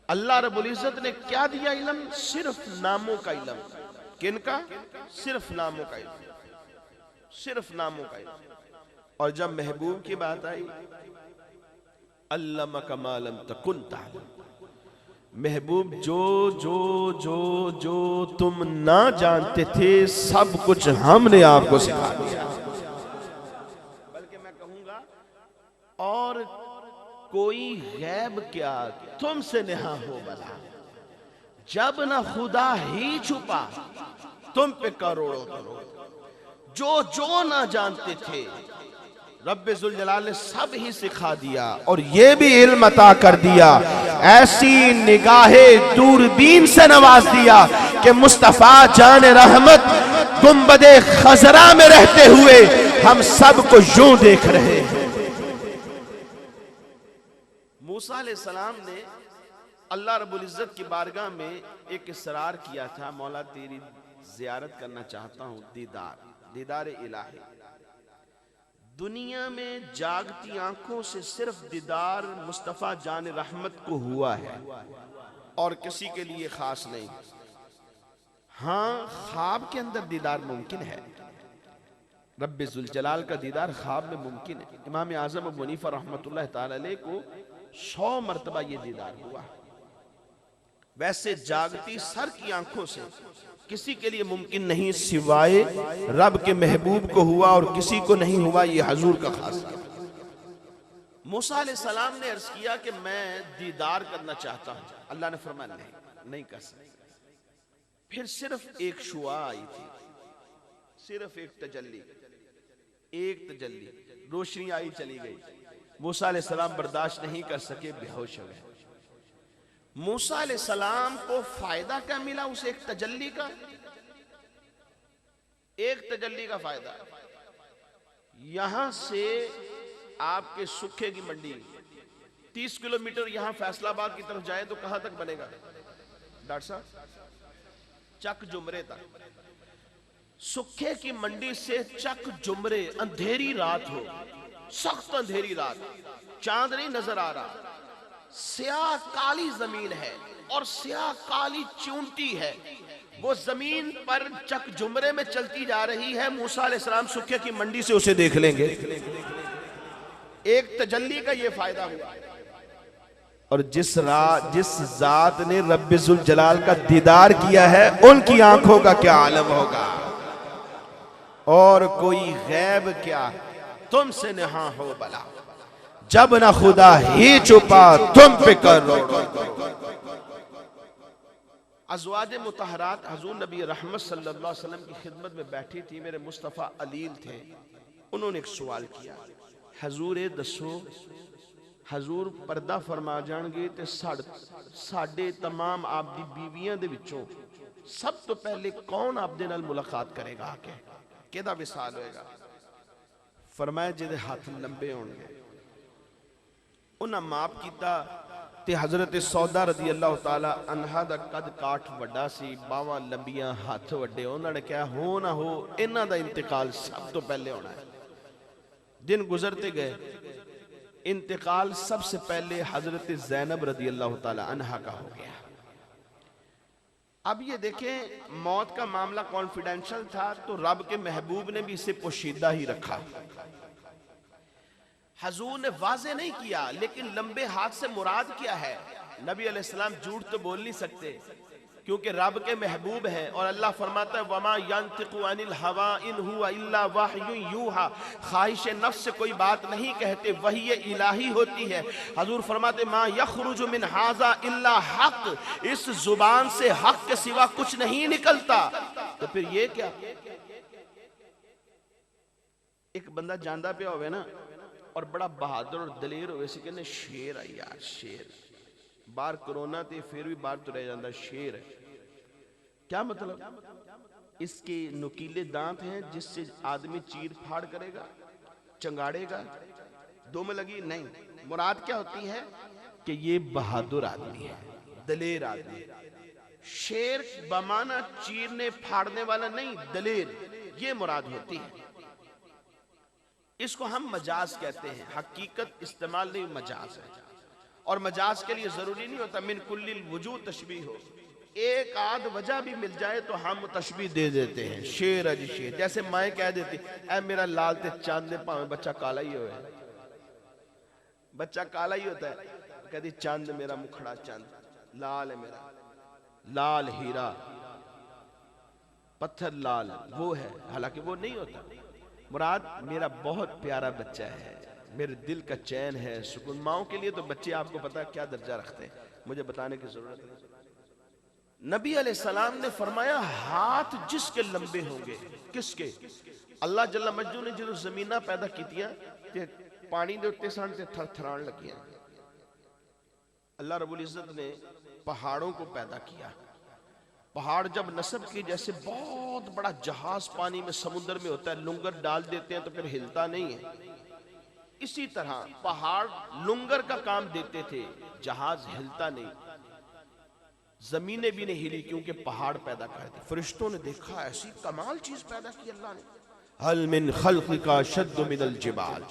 अल्लाह रब्बुल इज्जत ने क्या दिया इल्म? सिर्फ नामों का इल्म। किनका? सिर्फ नामों का इल्म, सिर्फ नामों का इल्म। और जब महबूब की बात आई, अल्लमका मा लम तकुन तअलम, महबूब जो जो जो जो तुम ना जानते थे सब कुछ हमने आपको सिखा दिया। बल्कि मैं कहूंगा और कोई गैब क्या तुमसे नेहा हो बला, जब ना खुदा ही छुपा तुम पे करोड़ों करोड़। जो जो ना जानते थे रब्बुल जलाल ने सब ही सिखा दिया, और ये भी इल्म अता कर दिया, ऐसी निगाहे दूरबीन से नवाज दिया कि मुस्तफा जान रहमत गुंबदे खजरा में रहते हुए हम सबको यूं देख रहे हैं। मूसा अलैहिस्सलाम ने अल्लाह रब्बुल इज्जत की बारगाह में एक इसरार किया था, मौला तेरी जियारत करना चाहता हूं, दीदार, दीदार इलाही। दुनिया में जागती आंखों से सिर्फ दीदार मुस्तफा जान रहमत को हुआ है और किसी के लिए खास नहीं। हाँ, ख्वाब के अंदर दीदार मुमकिन है, रब्बुल जलाल का दीदार ख्वाब में मुमकिन है। इमाम आजम अबू हनीफा रहमतुल्लाह ताला अलैह को 100 मरतबा ये दीदार हुआ। वैसे जागती सर की आंखों से किसी के लिए मुमकिन नहीं सिवाय रब के महबूब को हुआ, और किसी को नहीं हुआ, ये हजूर का खास है। मूसा अलैहिस्सलाम ने अर्ज किया कि मैं दीदार करना चाहता हूं। अल्लाह ने फरमाया नहीं कर सकते। फिर सिर्फ एक शुआ आई थी, सिर्फ एक तजल्ली, रोशनी आई चली गई। मूसा अलैहिस्सलाम बर्दाश्त नहीं कर सके, बेहोश हो गए। मूसा अलैहिस्सलाम को फायदा क्या मिला उस एक तजल्ली का? एक तजल्ली का फायदा, यहां से आपके सुखे की मंडी 30 किलोमीटर यहां फैसलाबाद की तरफ जाए तो कहां तक बनेगा डॉक्टर साहब? चक जुमरे तक। सुखे की मंडी से चक जुमरे, अंधेरी रात हो, सख्त अंधेरी रात, चांद नहीं नजर आ रहा, स्याह काली जमीन है और स्याह काली चूंटी है। वो जमीन पर चक जुमरे में चलती जा रही है। मूसा अलैहिस्सलाम सुखे की मंडी से उसे देख लेंगे। एक तजल्ली का ये फायदा हुआ। और जिस जात ने रब्बुल जलाल का दीदार किया है, उनकी आंखों का क्या आलम होगा। और कोई गैब क्या तुमसे नेहा हो बला, जब ना खुदा ही छुपा तुम पे करोड़ों। अज़वाज मुतहरात हजूर नबी रहमत सल्लल्लाहु अलैहि वसल्लम की खिदमत में बैठी थी। मेरे मुस्तफ़ा अलील थे। उन्होंने एक सवाल किया, हजूर दसो, हजूर पर्दा फरमा जाएंगे तो साडे तमाम आप दी बीवियां दे विचों सब तो पहले कौन आप दे नाल मुलाकात करेगा, आके केदा विसाल होएगा? फरमाया जिहदे हाथ लंबे होणगे। उन्हें माफ किया ते हजरत सौदा रदी अल्लाह ताला अनहा दा कद काठ वड्डा सी, बावां लंबियां, हाथ वड्डे। उन्होंने कहा हो ना हो इन्हां दा इंतकाल सब तो पहले होना है। दिन गुजरते गए, इंतकाल सबसे पहले हजरत ज़ैनब रदी अल्लाह ताला अनहा का हो गया। अब ये देखें, मौत का मामला कॉन्फिडेंशियल था तो रब के महबूब ने भी इसे पोशीदा ही रखा। हजूर ने वाजे नहीं किया, लेकिन लंबे हाथ से मुराद क्या है? नबी अलैहिस्सलाम झूठ तो बोल नहीं सकते क्योंकि रब के महबूब हैं, और अल्लाह फरमाता है वमा यंतिकु अनिल हवा इन हुवा इल्ला वहयुन यूहा, ख्वाहिश नफ्स से कोई बात नहीं कहते, वही ये इलाही होती है। हजूर फरमाते मा यखरुजु मिन हाजा इल्ला हक, इस जुबान से हक के सिवा कुछ नहीं निकलता। तो फिर ये क्या, एक बंदा जांदा पे होवे ना और बड़ा बहादुर और दलेर होवे, इसे कहने शेर है यार, शेर। बार कोरोना थी फिर भी बार तुरे जाता, शेर है। क्या मतलब, इसके नुकीले दांत हैं जिससे आदमी चीर फाड़ करेगा, चंगाड़ेगा, दो में लगी नहीं। मुराद क्या होती है कि ये बहादुर आदमी है, दलेर आदमी है। शेर बमाना चीरने फाड़ने वाला नहीं, दलेर, ये मुराद होती है। इसको हम मजाज कहते हैं, हकीकत इस्तेमाल नहीं, मजाज है। और मजाज के लिए जरूरी नहीं होता मिन कुल्लिल वजूद तशबीह हो, एक आध वजह भी मिल जाए तो हम तशबीह दे देते हैं। शेर अजी शेर, जैसे माए कह देती ऐ मेरा लाल ते चांद दे भावे बच्चा काला ही हो, बच्चा काला ही होता है, कहती चांद मेरा मुखड़ा चांद, लाल है मेरा, लाल हीरा पत्थर लाल वो है, हालांकि वो नहीं होता। मुराद मेरा बहुत प्यारा बच्चा है, मेरे दिल का चैन है, सुकून। माओ के लिए तो बच्चे आपको पता है क्या दर्जा रखते हैं, मुझे बताने की जरूरत नहीं। नबी अलैहिस्सलाम ने फरमाया हाथ जिसके लंबे होंगे, किसके, अल्लाह जल्ला मजदू ने जो जमीना पैदा कीतियां ते पानी दे उत्ते सन ते थरथरान लगियां। अल्लाह रब्बुल इज्जत ने पहाड़ों को पैदा किया। पहाड़ जब नस्ब की, जैसे बहुत बड़ा जहाज पानी में समुद्र में होता है, लुंगर डाल देते हैं तो फिर हिलता नहीं है, इसी तरह पहाड़ लुंगर का काम देते थे, जहाज हिलता नहीं, जमीनें भी नहीं हिली क्योंकि पहाड़ पैदा कर दी। फरिश्तों ने देखा ऐसी कमाल चीज पैदा की अल्लाह ने, हल मिन खल्क़िका शद्दु मिनल जिबाल,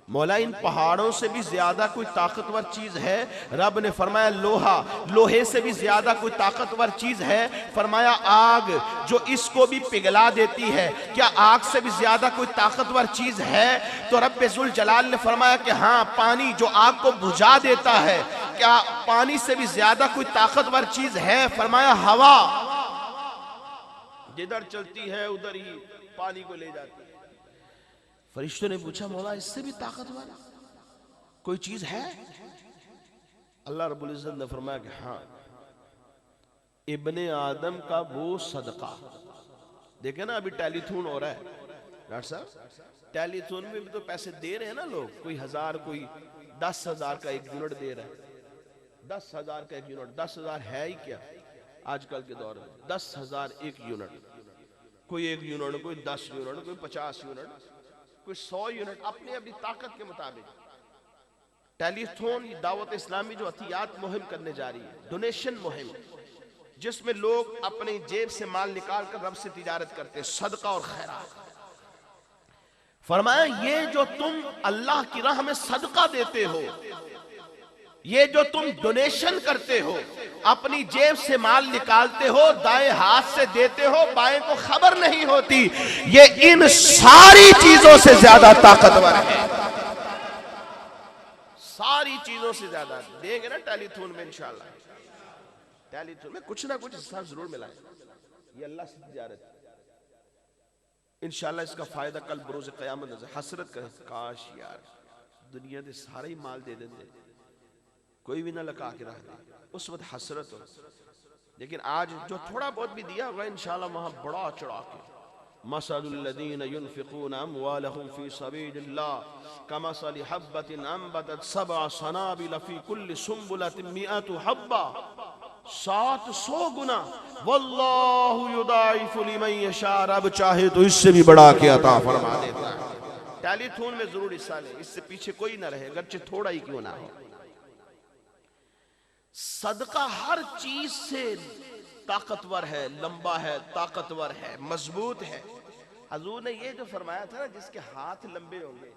मौला इन पहाड़ों से भी ज्यादा कोई ताकतवर चीज है? रब ने फरमाया लोहा, लोहे से भी ज्यादा कोई ताकतवर चीज है? फरमाया आग, जो इसको भी पिघला देती है। क्या आग से भी ज्यादा कोई ताकतवर चीज है? तो रब्बे जुल जलाल ने फरमाया कि हाँ, पानी जो आग को बुझा देता है, क्या पानी से भी ज्यादा कोई ताकतवर चीज है? फरमाया हवा, जिधर चलती है उधर ही पानी को ले जाती है। फरिश्तों ने पूछा मौला इससे भी ताकतवर कोई चीज है? अल्लाह रब्बुल इज्जत ने फरमाया कि हाँ, इब्ने आदम का वो सदका। देखे ना अभी टेलीथून हो रहा है डॉक्टर साहब, टेलीथून में भी तो पैसे दे रहे हैं ना लोग, कोई 1000 कोई 10,000 का एक यूनिट दे रहा है। 10,000 का एक यूनिट, 10,000 है ही क्या आजकल के दौर में? 10,000 एक यूनिट, कोई एक यूनिट, कोई 10 यूनिट, कोई 50 यूनिट, कोई 100 यूनिट, अपनी अपनी ताकत के मुताबिक। टेलीथॉन दावत इस्लामी जो अतियात मुहिम करने जा रही है, डोनेशन मुहिम, जिसमें लोग अपनी जेब से माल निकाल कर रब से तिजारत करते हैं, सदका और खैरात। फरमाया ये जो तुम अल्लाह की राह में सदका देते हो, ये जो तुम डोनेशन करते हो, अपनी जेब से माल निकालते हो, दाएं हाथ से देते हो, बाएं को खबर नहीं होती, ये इन सारी चीजों से ज्यादा ताकतवर है। सारी चीजों से ज्यादा। देंगे ना टेलीथॉन में इंशाल्लाह, टेलीथॉन में कुछ ना कुछ हिस्सा जरूर मिला है। ये अल्लाह से तिजारत इंशाल्लाह, इसका फायदा कल बरोज़ क़यामत नज़र। हसरत करें काश यार दुनिया के सारे ही माल दे देते, कोई भी ना लगा के रख दे, उस वक्त हसरत हो। लेकिन आज जो थोड़ा बहुत भी दिया होगा इंशाल्लाह वहां बड़ा चढ़ा के, मसलुल्लज़ीना युनफ़िक़ूना अम्वालहुम फ़ी सबीलिल्लाह कमसलि हब्बतिन अंबतत सबअ सनाबिल फ़ी कुल्लि सुंबुलतिन मिअतु हब्बा, 700 गुना। वल्लाहु युदाइफ़ु लिमन यशा, रब चाहे तो इससे भी बढ़ा के अता फरमा देता है। टेलीथॉन में जरूर हिस्सा ले, इससे पीछे कोई ना रहे, अगरचे थोड़ा ही क्यों ना हो। सदका हर चीज से ताकतवर है, लंबा है, ताकतवर है, मजबूत है। हजूर ने ये जो फरमाया था ना, जिसके हाथ लंबे होंगे,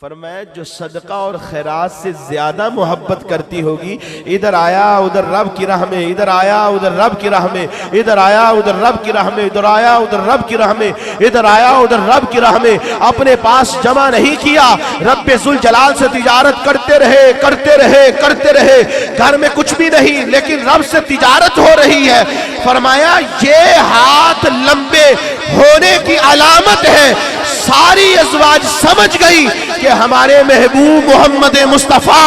फरमाया जो सदका और खैरात से ज्यादा मोहब्बत करती होगी, इधर आया उधर रब की राह में, इधर आया उधर रब की राह में, इधर आया उधर रब की राह में, इधर आया उधर रब की राह में, इधर आया उधर रब की राह में, अपने पास जमा नहीं किया, रब्बे जुल जलाल से तिजारत करते रहे करते रहे करते रहे, घर में कुछ भी नहीं लेकिन रब से तिजारत हो रही है। फरमाया ये हाथ लंबे होने की अलामत है। सारी अज़वाज समझ गई कि हमारे महबूब मोहम्मद मुस्तफ़ा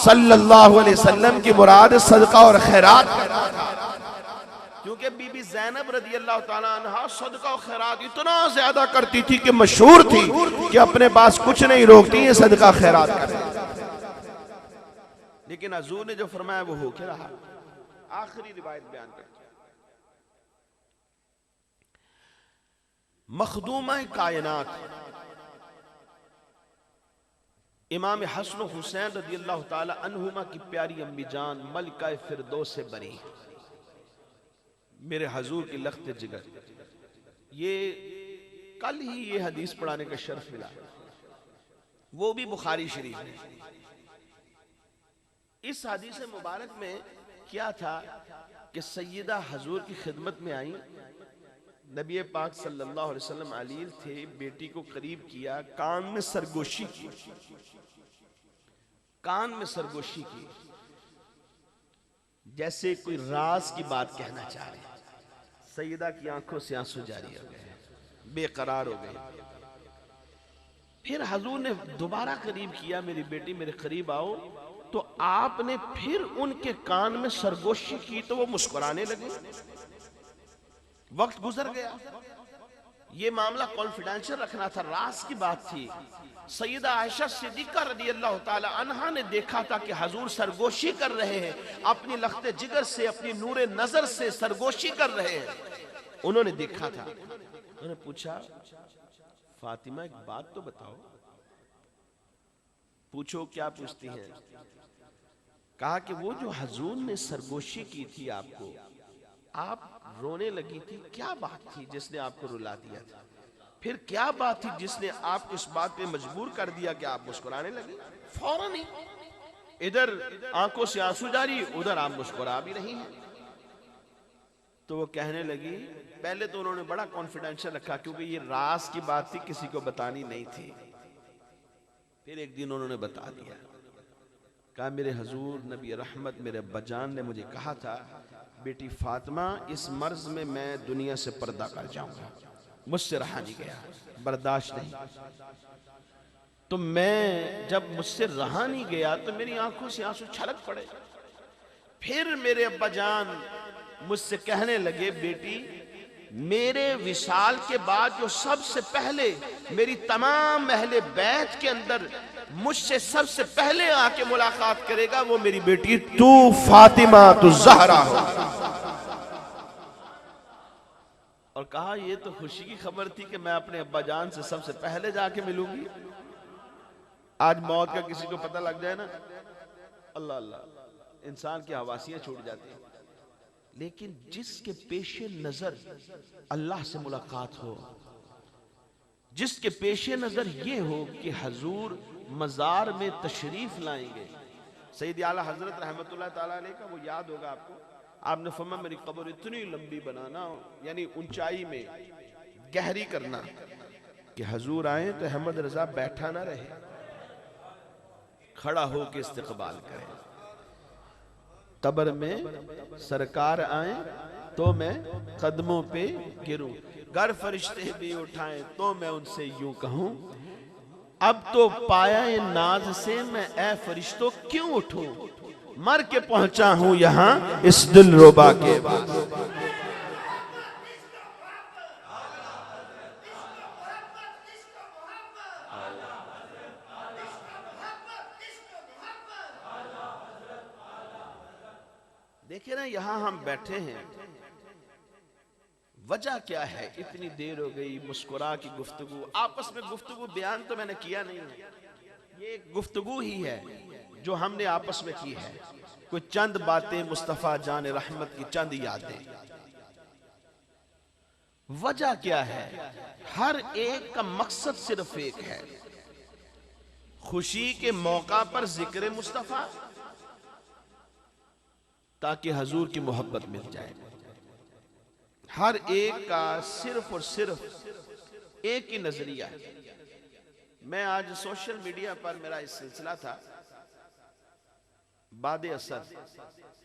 सल्लल्लाहु अलैहि वसल्लम की मुराद सदका और खैरात, क्योंकि बीबी ज़ैनब रज़ी अल्लाह ताला अन्हा सदका और खैरात इतना ज्यादा करती थी कि मशहूर थी कि अपने पास कुछ नहीं रोकती है, सदका खैरात करती। लेकिन हुज़ूर ने जो फरमाया वो हो क्या रहा। आखिरी रिवायत बयान करते मखदूमा कायनात इमाम हसन हुसैन रज़ी अल्लाह ताला अन्हुमा की प्यारी अम्मी जान मलिका फिरदौस से बरी, मेरे हजूर की लख्त जिगर, ये कल ही ये हदीस पढ़ाने का शर्फ मिला, वो भी बुखारी शरीफ में। इस हदीस मुबारक में क्या था कि सैयदा हजूर की खिदमत में आई, नबी पाक सल्लल्लाहु अलैहि वसल्लम अलील थे, बेटी को करीब किया, कान में सरगोशी की, कान में सरगोशी की, जैसे कोई राज की बात कहना चाह रहे। सैयदा की आंखों से आंसू जारी हो गए, बेकरार हो गए। फिर हजूर ने दोबारा करीब किया, मेरी बेटी मेरे करीब आओ, तो आपने फिर उनके कान में सरगोशी की तो वो मुस्कुराने लगे। वक्त गुजर गया, ये मामला कॉन्फिडेंशियल रखना था, राज की बात थी। सैयदा आयशा सिद्दीका रज़ी अल्लाह ताला अन्हा ने देखा था कि हजूर सरगोशी कर रहे हैं, अपनी लख्ते जिगर से, अपनी नूरे नजर से सरगोशी कर रहे हैं। उन्होंने देखा था, उन्होंने पूछा फातिमा एक बात तो बताओ। पूछो, क्या पूछती हैं? कहा कि वो जो हजूर ने सरगोशी की थी आपको, आप रोने लगी थी, क्या बात थी जिसने आपको रुला दिया था? फिर क्या बात थी जिसने आपको इस बात पे मजबूर कर दिया कि आप मुस्कुराने लगे? फौरन ही इधर आंखों से आंसू जारी, उधर आप मुस्कुरा भी रही हैं। तो वो कहने लगी, पहले तो उन्होंने बड़ा कॉन्फिडेंशियल रखा क्योंकि ये राज की बात थी, किसी को बतानी नहीं थी। फिर एक दिन उन्होंने बता दिया, कहा मेरे हजूर नबी रहमत मेरे अब्बाजान ने मुझे कहा था, बेटी फातिमा इस मर्ज में मैं दुनिया से पर्दा कर जाऊंगा, मुझसे रहा नहीं गया, बर्दाश्त नहीं। तो मैं जब मुझसे रहा नहीं गया तो मेरी आंखों से आंसू छलक पड़े। फिर मेरे अब्बाजान मुझसे कहने लगे, बेटी मेरे विशाल के बाद जो सबसे पहले मेरी तमाम अहले बैत के अंदर मुझसे सबसे पहले आके मुलाकात करेगा वो मेरी बेटी तू फातिमा तू ज़हरा हो। और कहा ये तो खुशी की खबर थी कि मैं अपने अब्बाजान से सबसे पहले जाके मिलूंगी। आज मौत का किसी को पता लग जाए ना, अल्लाह अल्लाह, इंसान की हवासियां छूट जाती हैं। लेकिन जिसके पेशे नजर अल्लाह से मुलाकात हो, जिसके पेशे नजर ये हो कि हजूर मजार में तशरीफ लाएंगे। सैयद आला हजरत रहमतुल्लाह ताला अलैह का वो याद होगा आपको, आपने फरमा मेरी कब्र इतनी लंबी बनाना, यानी ऊंचाई में गहरी करना कि हजूर आए तो अहमद रजा बैठा ना रहे, खड़ा हो के इस्तकबाल करे। कब्र में सरकार आए तो मैं कदमों पे गिरूं, गर फरिश्ते भी उठाएं तो मैं उनसे यूं कहूं, अब तो पाया नाज से मैं ए फरिश्तों क्यों उठूं, मर के पहुंचा हूं यहां इस दिलरुबा के बाद। देखिए ना, यहां हम बैठे हैं, वजह क्या है? इतनी देर हो गई, मुस्कुरा की गुफ्तगू, आपस में गुफ्तगू, बयान तो मैंने किया नहीं है, ये एक गुफ्तगू ही है जो हमने आपस में की है। कोई चंद बातें, मुस्तफा जान रहमत की चंद यादें। वजह क्या है? हर एक का मकसद सिर्फ एक है, खुशी के मौका पर जिक्र मुस्तफा, ताकि हजूर की मोहब्बत मिल जाए। हर एक का सिर्फ और सिर्फ एक ही नजरिया है। मैं आज सोशल मीडिया पर, मेरा इस सिलसिला था, बाद असर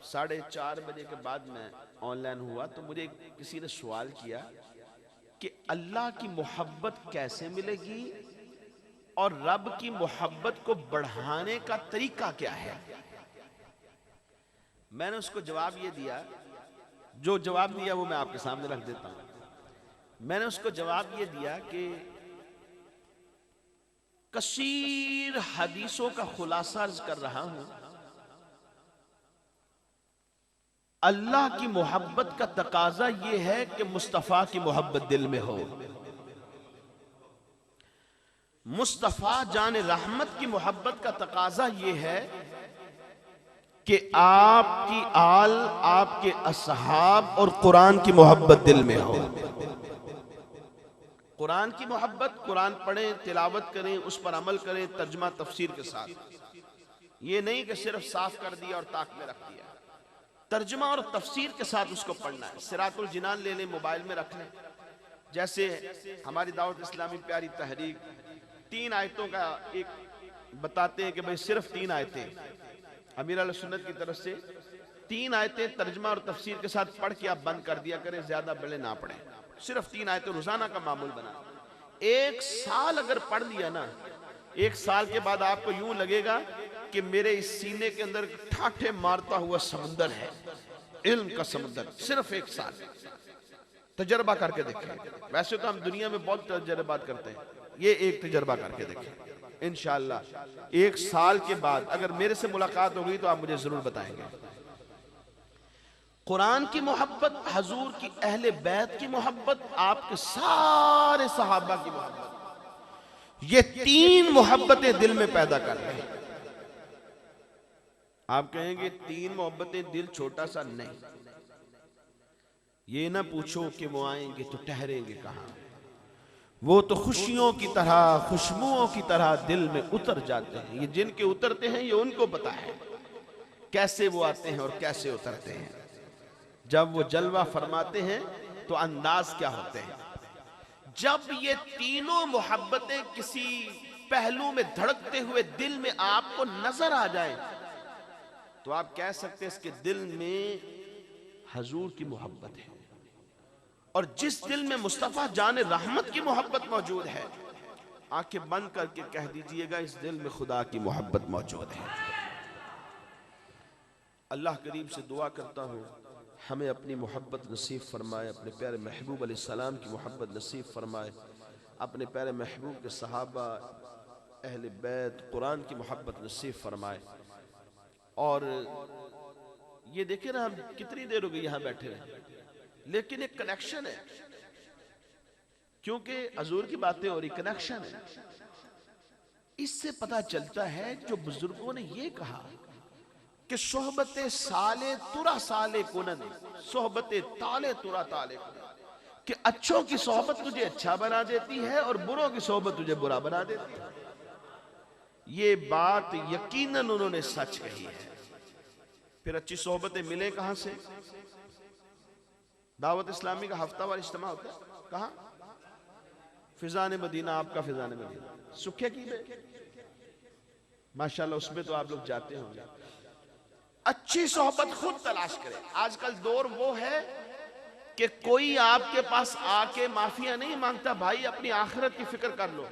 4:30 बजे के बाद मैं ऑनलाइन हुआ, तो मुझे किसी ने सवाल किया कि अल्लाह की मोहब्बत कैसे मिलेगी और रब की मोहब्बत को बढ़ाने का तरीका क्या है। मैंने उसको जवाब ये दिया, जो जवाब दिया वो मैं आपके सामने रख देता हूं। मैंने उसको जवाब ये दिया कि कसीर हदीसों का खुलासा अर्ज कर रहा हूं। अल्लाह की मोहब्बत का तकाजा यह है कि मुस्तफा की मोहब्बत दिल में हो। मुस्तफा जान रहमत की मोहब्बत का तकाजा यह है कि आपकी आल, आपके असहाब और कुरान की मोहब्बत दिल में हो। कुरान की मोहब्बत, कुरान पढ़ें, तिलावत करें, उस पर अमल करें, तर्जुमा तफसीर के साथ। ये नहीं कि सिर्फ साफ कर दिया और ताक में रख दिया, तर्जुमा और तफसीर के साथ उसको पढ़ना है। सिरातुल जिनान ले लें, मोबाइल में रख लें। जैसे हमारी दावत इस्लामी प्यारी तहरीक 3 आयतों का एक बताते हैं कि भाई सिर्फ 3 आयतें अमीर अल सुन्नत की तरफ से, 3 आयतें तर्जुमा और तफसीर के साथ पढ़ के आप बंद कर दिया करें, ज्यादा बड़े ना पढ़ें। सिर्फ 3 आयतें रोजाना का मामूल बना। 1 साल अगर पढ़ लिया ना, 1 साल के बाद आपको यूं लगेगा कि मेरे इस सीने के अंदर ठाठे मारता हुआ समंदर है, इल्म का समंदर। सिर्फ 1 साल तजर्बा करके देखें। वैसे तो हम दुनिया में बहुत तजर्बात करते हैं, ये एक तजर्बा करके देखें। इंशाअल्लाह 1 साल के बाद अगर मेरे से मुलाकात हो गई तो आप मुझे जरूर बताएंगे। कुरान की मोहब्बत, हजूर की अहले बैत की मोहब्बत, आपके सारे सहाबा की मोहब्बत, ये 3 मोहब्बतें दिल में पैदा कर रहे हैं। आप कहेंगे 3 मोहब्बतें, दिल छोटा सा। नहीं, ये ना पूछो कि वो आएंगे तो ठहरेंगे कहां। वो तो खुशियों की तरह, खुशबुओं की तरह दिल में उतर जाते हैं। ये जिनके उतरते हैं ये उनको पता है कैसे वो आते हैं और कैसे उतरते हैं। जब वो जलवा फरमाते हैं तो अंदाज क्या होते हैं। जब ये तीनों मोहब्बतें किसी पहलू में धड़कते हुए दिल में आपको नजर आ जाए तो आप कह सकते हैं इसके दिल में हजूर की मोहब्बत है। और जिस दिल में मुस्तफा जान रहमत की मोहब्बत मौजूद है, आंखें बंद करके कह दीजिएगा इस दिल में खुदा की मोहब्बत मौजूद है। अल्लाह करीम से दुआ करता हूँ हमें अपनी मोहब्बत नसीब फरमाए, अपने प्यारे महबूब अलैहिस्सलाम की मोहब्बत नसीब फरमाए, अपने प्यारे महबूब के सहाबा, अहले बैत, कुरान की मोहब्बत नसीब फरमाए। और ये देखे ना, हम कितनी देर हो गई यहाँ बैठे हैं, लेकिन एक कनेक्शन है, क्योंकि हजूर की बातें हो रही, कनेक्शन है। इससे पता चलता है जो बुजुर्गों ने ये कहा कि सोहबते साले तुरा साले कुनन, सोहबते ताले तुरा ताले कुनन, कि अच्छों की सोहबत तुझे अच्छा बना देती है और बुरों की सोहबत तुझे बुरा बना देती है। ये बात यकीनन उन्होंने सच कही है। फिर अच्छी सोहबतें मिले कहां से? दावत इस्लामी का हफ्तावार इज्तिमा होता है कहां? फिजान मदीना, आपका फिजान मदीना सुखे की में माशाल्लाह, उसमें तो आप लोग जाते होंगे। अच्छी सोहबत खुद तलाश करें। आजकल दौर वो है कि कोई आपके पास आके माफिया नहीं मांगता, भाई अपनी आखिरत की फिक्र कर लो,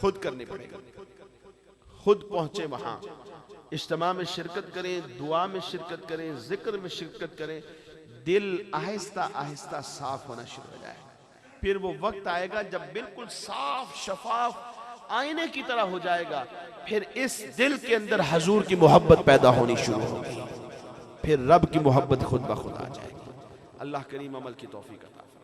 खुद करनी पड़ेगी। खुद पहुंचे वहां, इज्तिमा में शिरकत करें, दुआ में शिरकत करें, जिक्र में शिरकत करें, दिल आहिस्ता आहिस्ता साफ होना शुरू हो जाए। फिर वो वक्त आएगा जब बिल्कुल साफ शफाफ आईने की तरह हो जाएगा। फिर इस दिल के अंदर हजूर की मोहब्बत पैदा होनी शुरू होगी, फिर रब की मोहब्बत खुद ब खुद आ जाएगी। अल्लाह करीम अमल की तौफीक अता फरमाए।